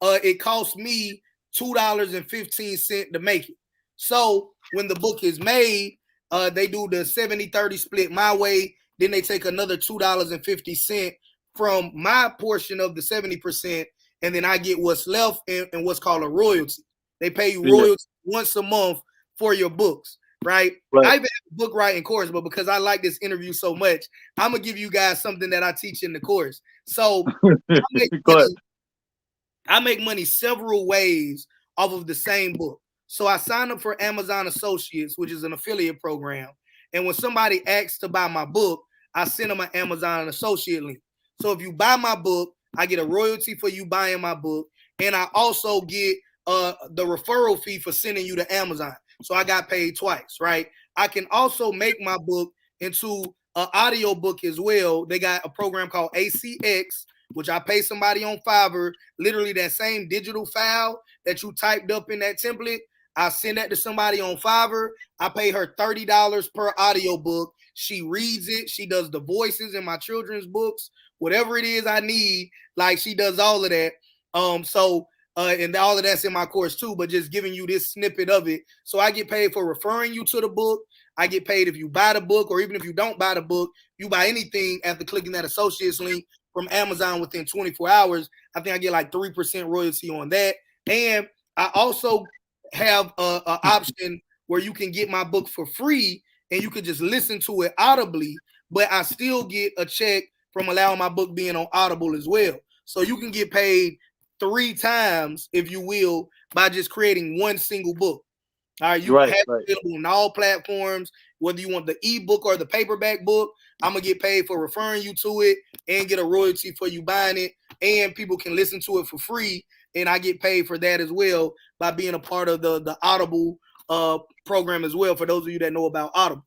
It costs me $2.15 to make it. So when the book is made, they do the 70-30 split my way. Then they take another $2.50 from my portion of the 70%, and then I get what's left and what's called a royalty. They pay you royalty once a month for your books, right? I even have a book writing course, but because I like this interview so much, I'm going to give you guys something that I teach in the course. So I make money several ways off of the same book. So I signed up for Amazon Associates, which is an affiliate program. And when somebody asks to buy my book, I send them an Amazon Associate link. So if you buy my book, I get a royalty for you buying my book. And I also get the referral fee for sending you to Amazon. So I got paid twice, right? I can also make my book into an audio book as well. They got a program called ACX, which I pay somebody on Fiverr, literally that same digital file that you typed up in that template. I send that to somebody on Fiverr. I pay her $30 per audio book. She reads it. She does the voices in my children's books, whatever it is I need. Like, she does all of that. And all of that's in my course too, but just giving you this snippet of it. So I get paid for referring you to the book. I get paid if you buy the book, or even if you don't buy the book, you buy anything after clicking that associates link from Amazon within 24 hours. I think I get like 3% royalty on that. And I also have a option where you can get my book for free and you can just listen to it audibly, but I still get a check from allowing my book being on Audible as well. So you can get paid 3 times, if you will, by just creating one single book. All right, you have it available on all platforms, whether you want the ebook or the paperback book. I'm gonna get paid for referring you to it and get a royalty for you buying it, and people can listen to it for free, and I get paid for that as well by being a part of the Audible program as well, for those of you that know about Audible.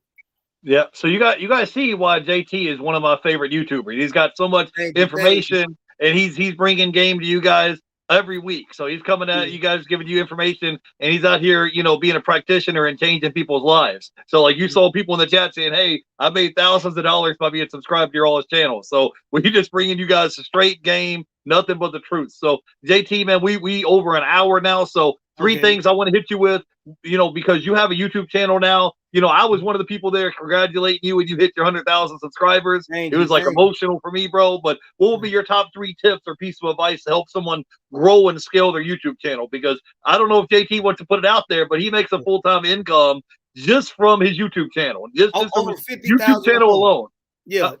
Yeah, so you guys see why JT is one of my favorite YouTubers. He's got so much information, and he's bringing game to you guys every week. So he's coming at you guys, giving you information, and he's out here, being a practitioner and changing people's lives. So like, you saw people in the chat saying, "Hey, I made thousands of dollars by being subscribed to your all channels." So we're just bringing you guys a straight game, nothing but the truth. So JT, man, we over an hour now. So 3 things I want to hit you with, because you have a YouTube channel now. I was one of the people there congratulating you when you hit your 100,000 subscribers. It was like emotional for me, bro. But what will be your top 3 tips or piece of advice to help someone grow and scale their YouTube channel? Because I don't know if JT wants to put it out there, but he makes a full-time income just from his YouTube channel, just from his YouTube channel alone. Yeah,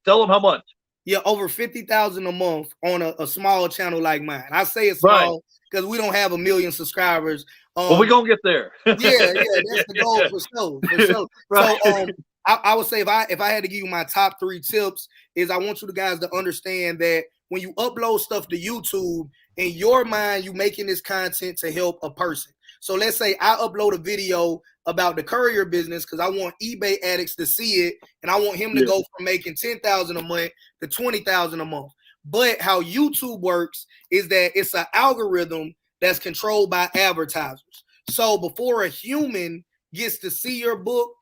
tell him how much. Yeah, over 50,000 a month on a small channel like mine. I say it's small because we don't have 1 million subscribers. But we're gonna get there. That's the goal for sure. Right. So I would say if I had to give you my top 3 tips, is I want you guys to understand that when you upload stuff to YouTube, in your mind, you making this content to help a person. So let's say I upload a video about the courier business because I want eBay addicts to see it, and I want him to go from making 10,000 a month to 20,000 a month. But how YouTube works is that it's an algorithm that's controlled by advertisers. So before a human gets to see your book,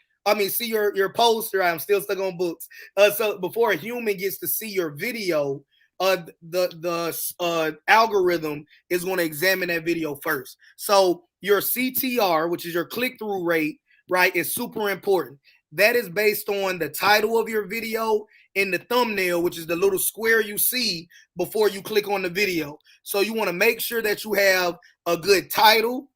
see your post, right? I'm still stuck on books. So before a human gets to see your video, the algorithm is going to examine that video first. So your CTR, which is your click-through rate, right, is super important. that is based on the title of your video and the thumbnail, which is the little square you see before you click on the video. So you want to make sure that you have a good title.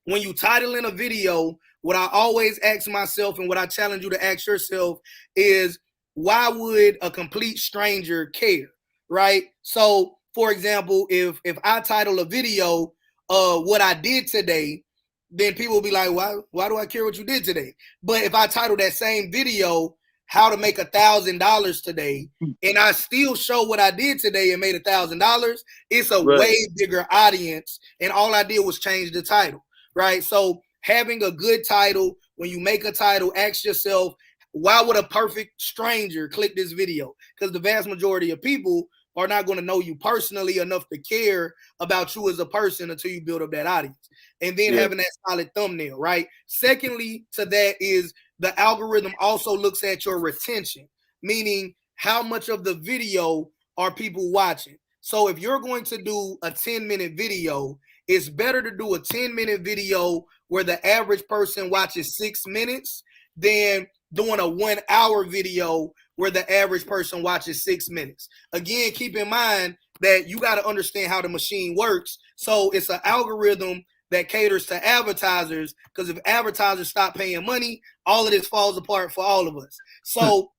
When you title in a video, what I always ask myself and what I challenge you to ask yourself is, why would a complete stranger care, right? So, for example, if I title a video, what I did today, then people will be like, why do I care what you did today? But if I title that same video, how to make $1,000 today, and I still show what I did today and made $1,000, it's a way bigger audience, and all I did was change the title, right? So having a good title, when you make a title, ask yourself, why would a perfect stranger click this video? Because the vast majority of people are not going to know you personally enough to care about you as a person until you build up that audience. And then having that solid thumbnail, right? Secondly to that is the algorithm also looks at your retention, meaning how much of the video are people watching. So if you're going to do a 10-minute video, it's better to do a 10-minute video where the average person watches 6 minutes than doing a 1-hour video where the average person watches 6 minutes. Again, keep in mind that you got to understand how the machine works. So it's an algorithm that caters to advertisers, because if advertisers stop paying money, all of this falls apart for all of us. So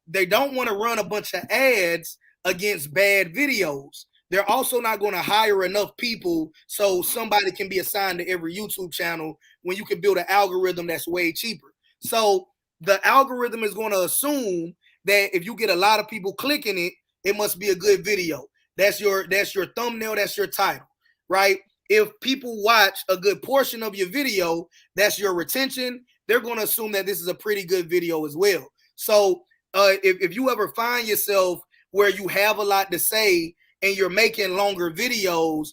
they don't want to run a bunch of ads against bad videos. They're also not going to hire enough people so somebody can be assigned to every YouTube channel when you can build an algorithm that's way cheaper. So the algorithm is going to assume that if you get a lot of people clicking it, it must be a good video. That's your thumbnail, that's your title, right? If people watch a good portion of your video, that's your retention. They're going to assume that this is a pretty good video as well. So if you ever find yourself where you have a lot to say and you're making longer videos,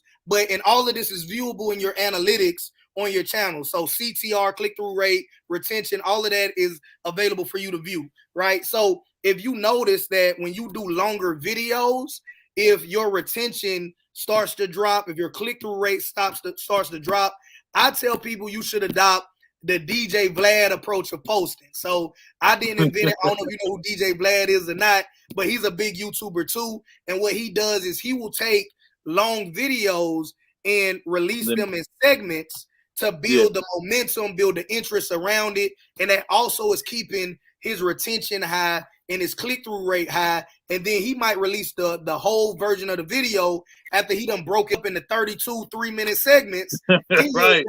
and all of this is viewable in your analytics on your channel. So CTR, click-through rate, retention, all of that is available for you to view, right? So if you notice that when you do longer videos, if your retention starts to drop, if your click-through rate starts to drop, I tell people you should adopt the DJ Vlad approach of posting. So I didn't invent it. I don't know if you know who DJ Vlad is or not, but he's a big YouTuber too. And what he does is he will take long videos and release them in segments to build the momentum, build the interest around it. And that also is keeping his retention high and his click-through rate high. And then he might release the whole version of the video after he done broke it up into 32 3-minute segments. Right.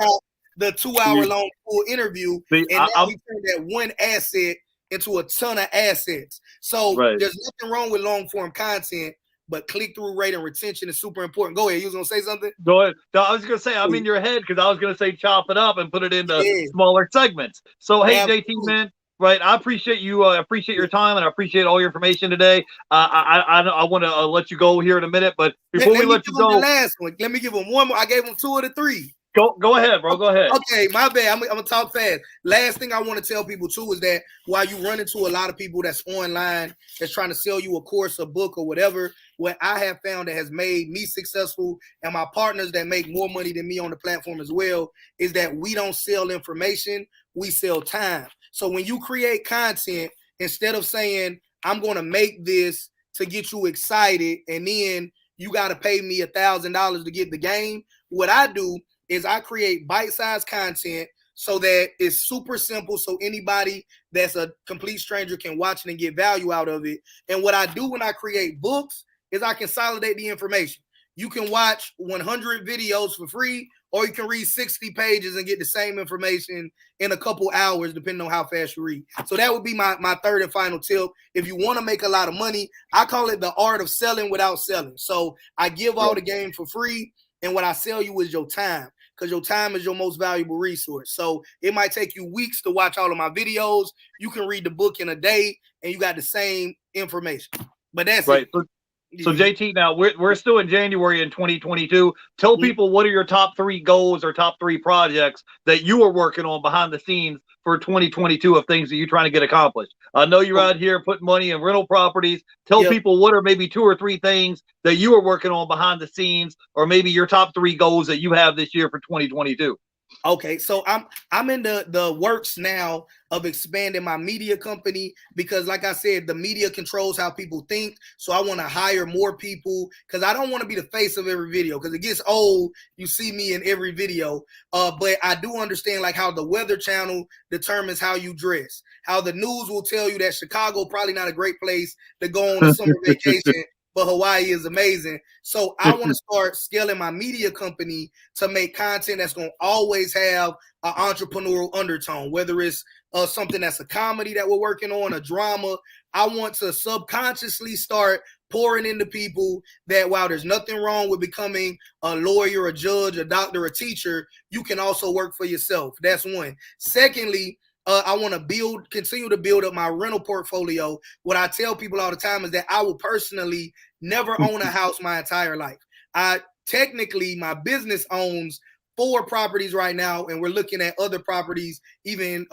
The 2-hour-long full interview. And now we turn that one asset into a ton of assets. So there's nothing wrong with long-form content, but click-through rate and retention is super important. Go ahead. You was going to say something? Go ahead. No, I was going to say, I'm in your head because I was going to say chop it up and put it into smaller segments. So, hey, JT, man, right, I appreciate you. I appreciate your time, and I appreciate all your information today. I want to let you go here in a minute, but before we let you go, the last one. Let me give him one more. I gave him 2 of the 3. Go ahead, bro. Go ahead. Okay, my bad. I'm gonna talk fast. Last thing I want to tell people too is that while you run into a lot of people that's online that's trying to sell you a course, a book, or whatever, what I have found that has made me successful and my partners that make more money than me on the platform as well is that we don't sell information, we sell time. So when you create content, instead of saying I'm gonna make this to get you excited and then you got to pay me $1,000 to get the game, what I do is I create bite-sized content so that it's super simple so anybody that's a complete stranger can watch it and get value out of it. And what I do when I create books is I consolidate the information. You can watch 100 videos for free, or you can read 60 pages and get the same information in a couple hours, depending on how fast you read. So that would be my third and final tip. If you want to make a lot of money, I call it the art of selling without selling. So I give all the game for free, and what I sell you is your time, because your time is your most valuable resource. So it might take you weeks to watch all of my videos. You can read the book in a day, and you got the same information. But that's it. So JT, now we're still in January in 2022. Tell people what are your top 3 goals or top 3 projects that you are working on behind the scenes for 2022 of things that you're trying to get accomplished. I know you're out here putting money in rental properties. Tell people what are maybe 2 or 3 things that you are working on behind the scenes, or maybe your top 3 goals that you have this year for 2022. Okay, so I'm in the works now of expanding my media company because, like I said, the media controls how people think. So I want to hire more people because I don't want to be the face of every video because it gets old. You see me in every video, but I do understand like how the Weather Channel determines how you dress, how the news will tell you that Chicago probably not a great place to go on a summer vacation. But Hawaii is amazing. So I want to start scaling my media company to make content that's going to always have an entrepreneurial undertone, whether it's something that's a comedy that we're working on, a drama. I want to subconsciously start pouring into people that while there's nothing wrong with becoming a lawyer, a judge, a doctor, a teacher, you can also work for yourself. That's one. Secondly, I want to continue to build up my rental portfolio. What I tell people all the time is that I will personally never own a house my entire life. Technically, my business owns 4 properties right now, and we're looking at other properties even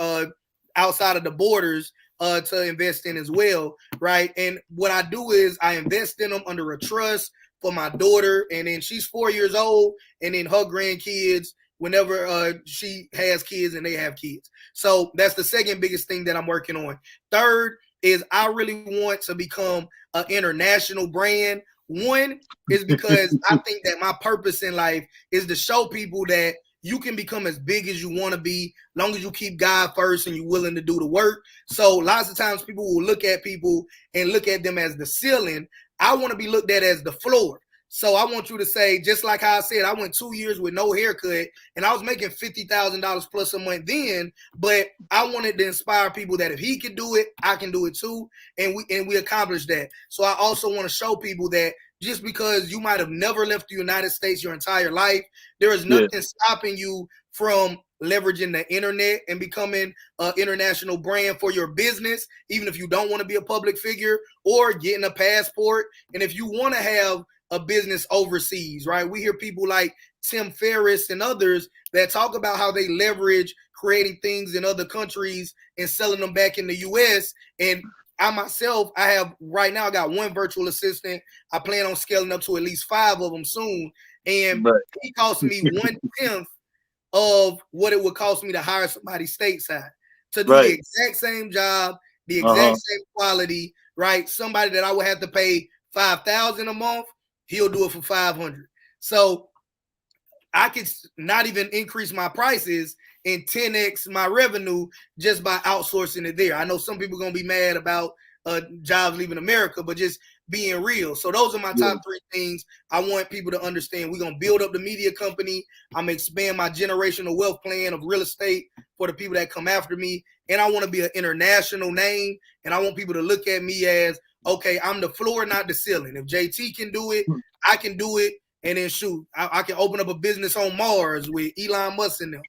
outside of the borders to invest in as well, right? And what I do is I invest in them under a trust for my daughter, and then she's 4 years old, and then her grandkids whenever she has kids and they have kids. So that's the second biggest thing that I'm working on. Third is I really want to become an international brand. One is because I think that my purpose in life is to show people that you can become as big as you want to be, long as you keep God first and you're willing to do the work. So lots of times people will look at people and look at them as the ceiling. I want to be looked at as the floor. So I want you to say, just like how I said, I went 2 years with no haircut and I was making $50,000 plus a month then, but I wanted to inspire people that if he could do it, I can do it too. And we accomplished that. So I also want to show people that just because you might have never left the United States your entire life, there is nothing stopping you from leveraging the internet and becoming an international brand for your business, even if you don't want to be a public figure, or getting a passport. And if you want to have a business overseas, right? We hear people like Tim Ferriss and others that talk about how they leverage creating things in other countries and selling them back in the US. And I myself, I have right now, I got 1 virtual assistant. I plan on scaling up to at least 5 of them soon. And he cost me 1/10 of what it would cost me to hire somebody stateside to do the exact same job, the exact same quality, right? Somebody that I would have to pay $5,000 a month, he'll do it for $500. So I could not even increase my prices and 10x my revenue just by outsourcing it there. I know some people are going to be mad about jobs leaving America, but just being real. So those are my top 3 things I want people to understand. We're going to build up the media company. I'm going to expand my generational wealth plan of real estate for the people that come after me. And I want to be an international name. And I want people to look at me as, okay, I'm the floor, not the ceiling. If JT can do it, I can do it. And then shoot, I can open up a business on Mars with Elon Musk in them.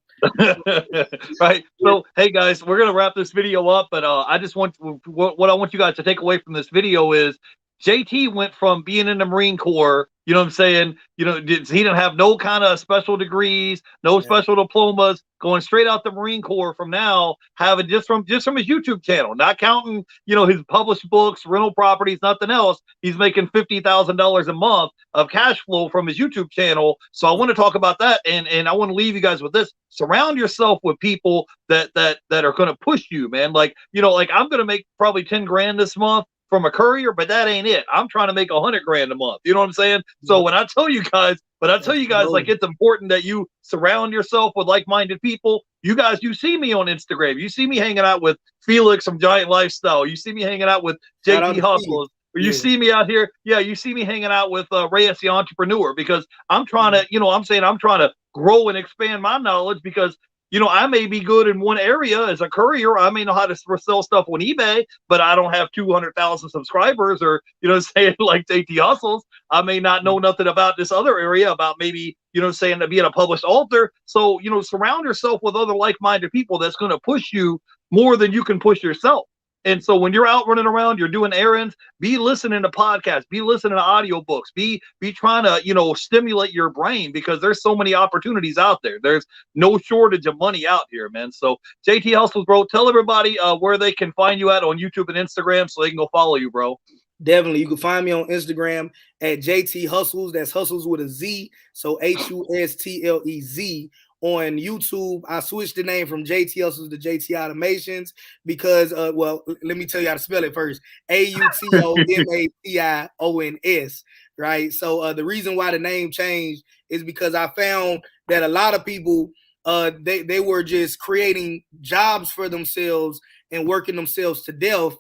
Right. So, hey guys, we're gonna wrap this video up, but I just want what I want you guys to take away from this video is JT went from being in the Marine Corps, you know what I'm saying? You know, he didn't have no kind of special degrees, no special diplomas, going straight out the Marine Corps from now, having just from his YouTube channel, not counting, you know, his published books, rental properties, nothing else. He's making $50,000 a month of cash flow from his YouTube channel. So I want to talk about that, and I want to leave you guys with this. Surround yourself with people that are going to push you, man. Like, you know, like I'm going to make probably 10 grand this month from a courier, but that ain't it. I'm trying to make 100 grand a month. You know what I'm saying? So when I tell you guys, like, it's important that you surround yourself with like-minded people. You guys, you see me on Instagram. You see me hanging out with Felix from Giant Lifestyle. You see me hanging out with JT Hustlez. You see me out here. Yeah, you see me hanging out with Reyes the Entrepreneur, because I'm trying to, you know, I'm trying to grow and expand my knowledge, because you know, I may be good in one area as a courier. I may know how to sell stuff on eBay, but I don't have 200,000 subscribers, or, you know, saying like JT Hustles. I may not know nothing about this other area, about maybe, you know, saying to being a published author. So, you know, surround yourself with other like-minded people that's going to push you more than you can push yourself. And so when you're out running around, you're doing errands, be listening to podcasts, be listening to audiobooks, be trying to, you know, stimulate your brain, because there's so many opportunities out there. There's no shortage of money out here, man. So JT Hustles, bro, tell everybody where they can find you at on YouTube and Instagram so they can go follow you, bro. Definitely. You can find me on Instagram at JT Hustles. That's Hustles with a Z. So HUSTLEZ on YouTube. I switched the name from JT Hustlez to JT Automations because, well, let me tell you how to spell it first. AUTOMATIONS, right? So the reason why the name changed is because I found that a lot of people, they were just creating jobs for themselves and working themselves to death.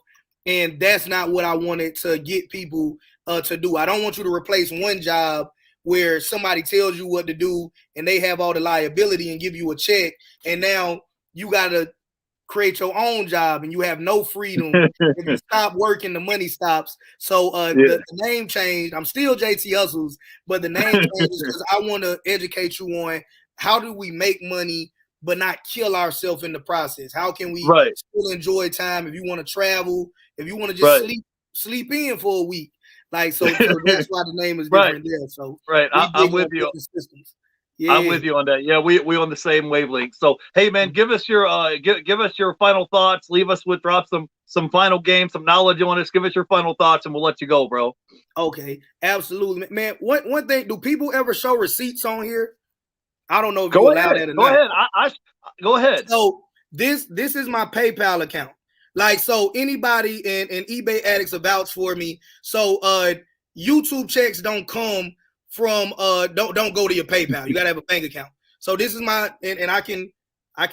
And that's not what I wanted to get people to do. I don't want you to replace one job where somebody tells you what to do and they have all the liability and give you a check. And now you got to create your own job and you have no freedom. If you stop working, the money stops. So the name changed. I'm still JT Hustlez, but the name changed because I want to educate you on how do we make money but not kill ourselves in the process. How can we still enjoy time? If you want to travel, if you want to just sleep in for a week, like so that's why the name is different there. So I'm with you. Yeah. I'm with you on that. Yeah, we on the same wavelength. So hey man, give us your give us your final thoughts. Leave us with drop some final game, some knowledge on us. Give us your final thoughts, and we'll let you go, bro. Okay, absolutely, man. One thing, do people ever show receipts on here? I don't know if you allow that or not. Go ahead. Go ahead. So this is my PayPal account. Like, so anybody in eBay addicts will vouch for me. So YouTube checks don't come from don't go to your PayPal. You gotta have a bank account. So this is my and I can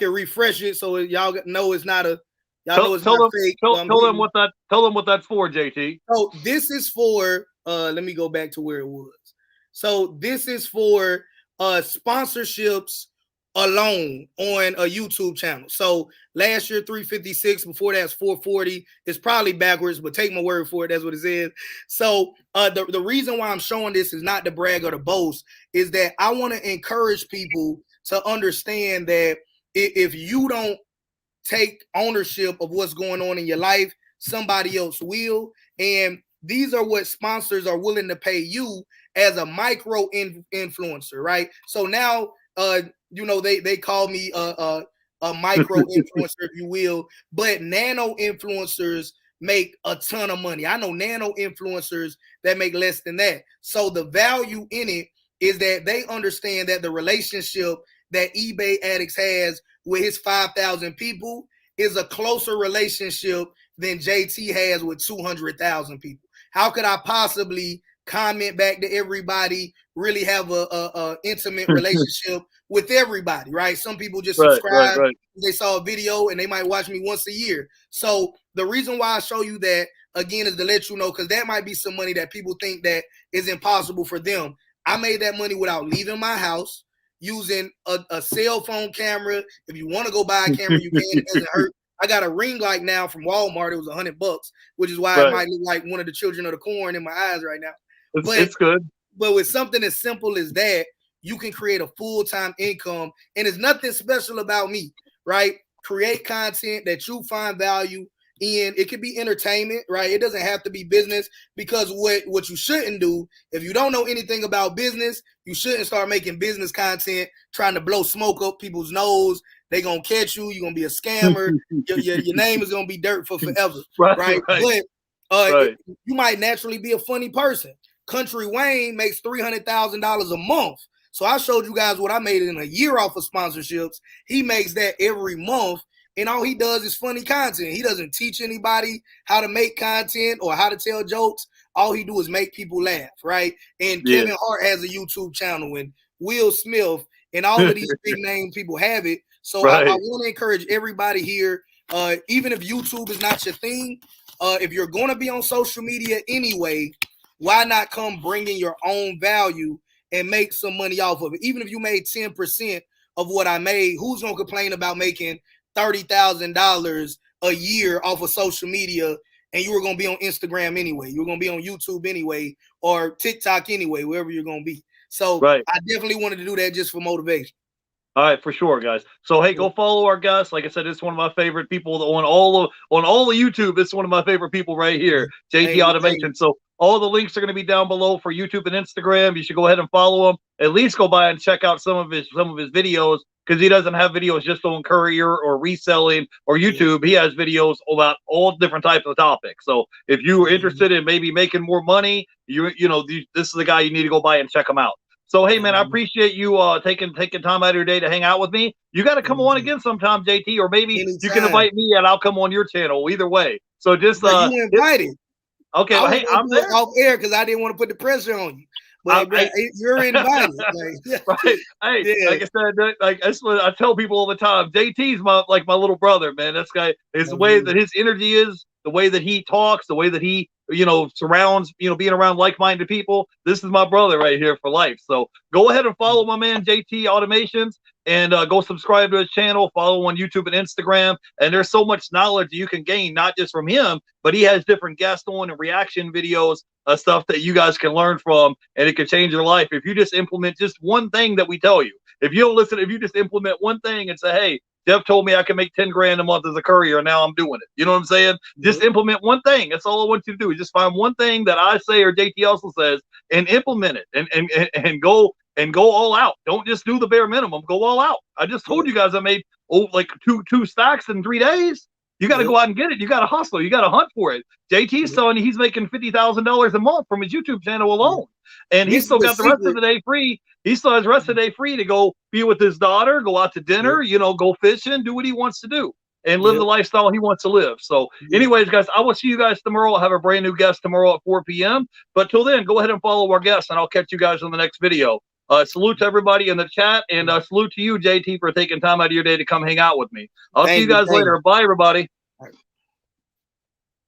refresh it so y'all know it's not a know it's not fake. Tell them what that's for, JT. So this is for let me go back to where it was. So this is for sponsorships alone on a YouTube channel. So last year 356, before that's 440. It's probably backwards, but take my word for it. That's what it says. So the reason why I'm showing this is not to brag or to boast, is that I want to encourage people to understand that if you don't take ownership of what's going on in your life, somebody else will. And these are what sponsors are willing to pay you as a micro influencer, right? So now, they call me a micro influencer, if you will, but nano influencers make a ton of money. I know nano influencers that make less than that. So the value in it is that they understand that the relationship that eBay Addicts has with his 5,000 people is a closer relationship than JT has with 200,000 people. How could I possibly comment back to everybody, really have a intimate relationship with everybody, right? Some people just subscribe. They saw a video and they might watch me once a year. So the reason why I show you that, again, is to let you know, because that might be some money that people think that is impossible for them. I made that money without leaving my house, using a cell phone camera. If you want to go buy a camera, you can. It doesn't hurt. I got a ring light now from Walmart. It was $100, which is why it might look like one of the children of the corn in my eyes right now. It's good. But with something as simple as that, you can create a full-time income. And it's nothing special about me, right? Create content that you find value in. It could be entertainment, right? It doesn't have to be business, because what you shouldn't do, if you don't know anything about business, you shouldn't start making business content trying to blow smoke up people's nose. They're going to catch you. You're going to be a scammer. your name is going to be dirt for forever, right? But you might naturally be a funny person. Country Wayne makes $300,000 a month. So I showed you guys what I made in a year off of sponsorships. He makes that every month, and all he does is funny content. He doesn't teach anybody how to make content or how to tell jokes. All he do is make people laugh, right? And Kevin Hart has a YouTube channel, and Will Smith, and all of these big name people have it. So I want to encourage everybody here, even if YouTube is not your thing, if you're going to be on social media anyway, why not come bring in your own value and make some money off of it? Even if you made 10% of what I made, who's going to complain about making $30,000 a year off of social media, and you were going to be on Instagram anyway? You were going to be on YouTube anyway, or TikTok anyway, wherever you're going to be. So I definitely wanted to do that just for motivation. All right, for sure, guys. So hey, go follow our guest. Like I said, it's one of my favorite people on all of YouTube. It's one of my favorite people right here, JT Automation. So all the links are going to be down below for YouTube and Instagram. You should go ahead and follow him. At least go by and check out some of his videos, because he doesn't have videos just on courier or reselling or YouTube. He has videos about all different types of topics. So if you're interested in maybe making more money, this is the guy you need to go by and check him out. So So hey man, I appreciate you taking time out of your day to hang out with me. You got to come on again sometime, JT, or maybe you can invite me and I'll come on your channel. Either way. So just you invited. Okay, well, hey, I'm there off air because I didn't want to put the pressure on you. But you're invited. Right. Hey, like I said, like that's what I tell people all the time. JT's my little brother, man. This guy, his way that his energy is, the way that he talks, the way that he, surrounds, being around like-minded people. This is my brother right here for life. So go ahead and follow my man JT Automations and go subscribe to his channel, follow on YouTube and Instagram. And there's so much knowledge you can gain, not just from him, but he has different guests on and reaction videos, stuff that you guys can learn from, and it can change your life if you just implement just one thing that we tell you. If you don't listen, if you just implement one thing and say, hey, Jeff told me I can make 10 grand a month as a courier, and now I'm doing it. You know what I'm saying? Just implement one thing. That's all I want you to do. Just find one thing that I say or JT also says and implement it and go all out. Don't just do the bare minimum. Go all out. I just told you guys I made like two stacks in 3 days. You got to go out and get it. You got to hustle. You got to hunt for it. JT's telling you he's making $50,000 a month from his YouTube channel alone, and he's still got the rest of the day free. He still has the rest of the day free to go be with his daughter, go out to dinner, go fishing, do what he wants to do, and live the lifestyle he wants to live. So, anyways, guys, I will see you guys tomorrow. I'll have a brand new guest tomorrow at 4 p.m. But till then, go ahead and follow our guests, and I'll catch you guys on the next video. Salute to everybody in the chat, and salute to you, JT, for taking time out of your day to come hang out with me. I'll see you guys later. Bye, everybody.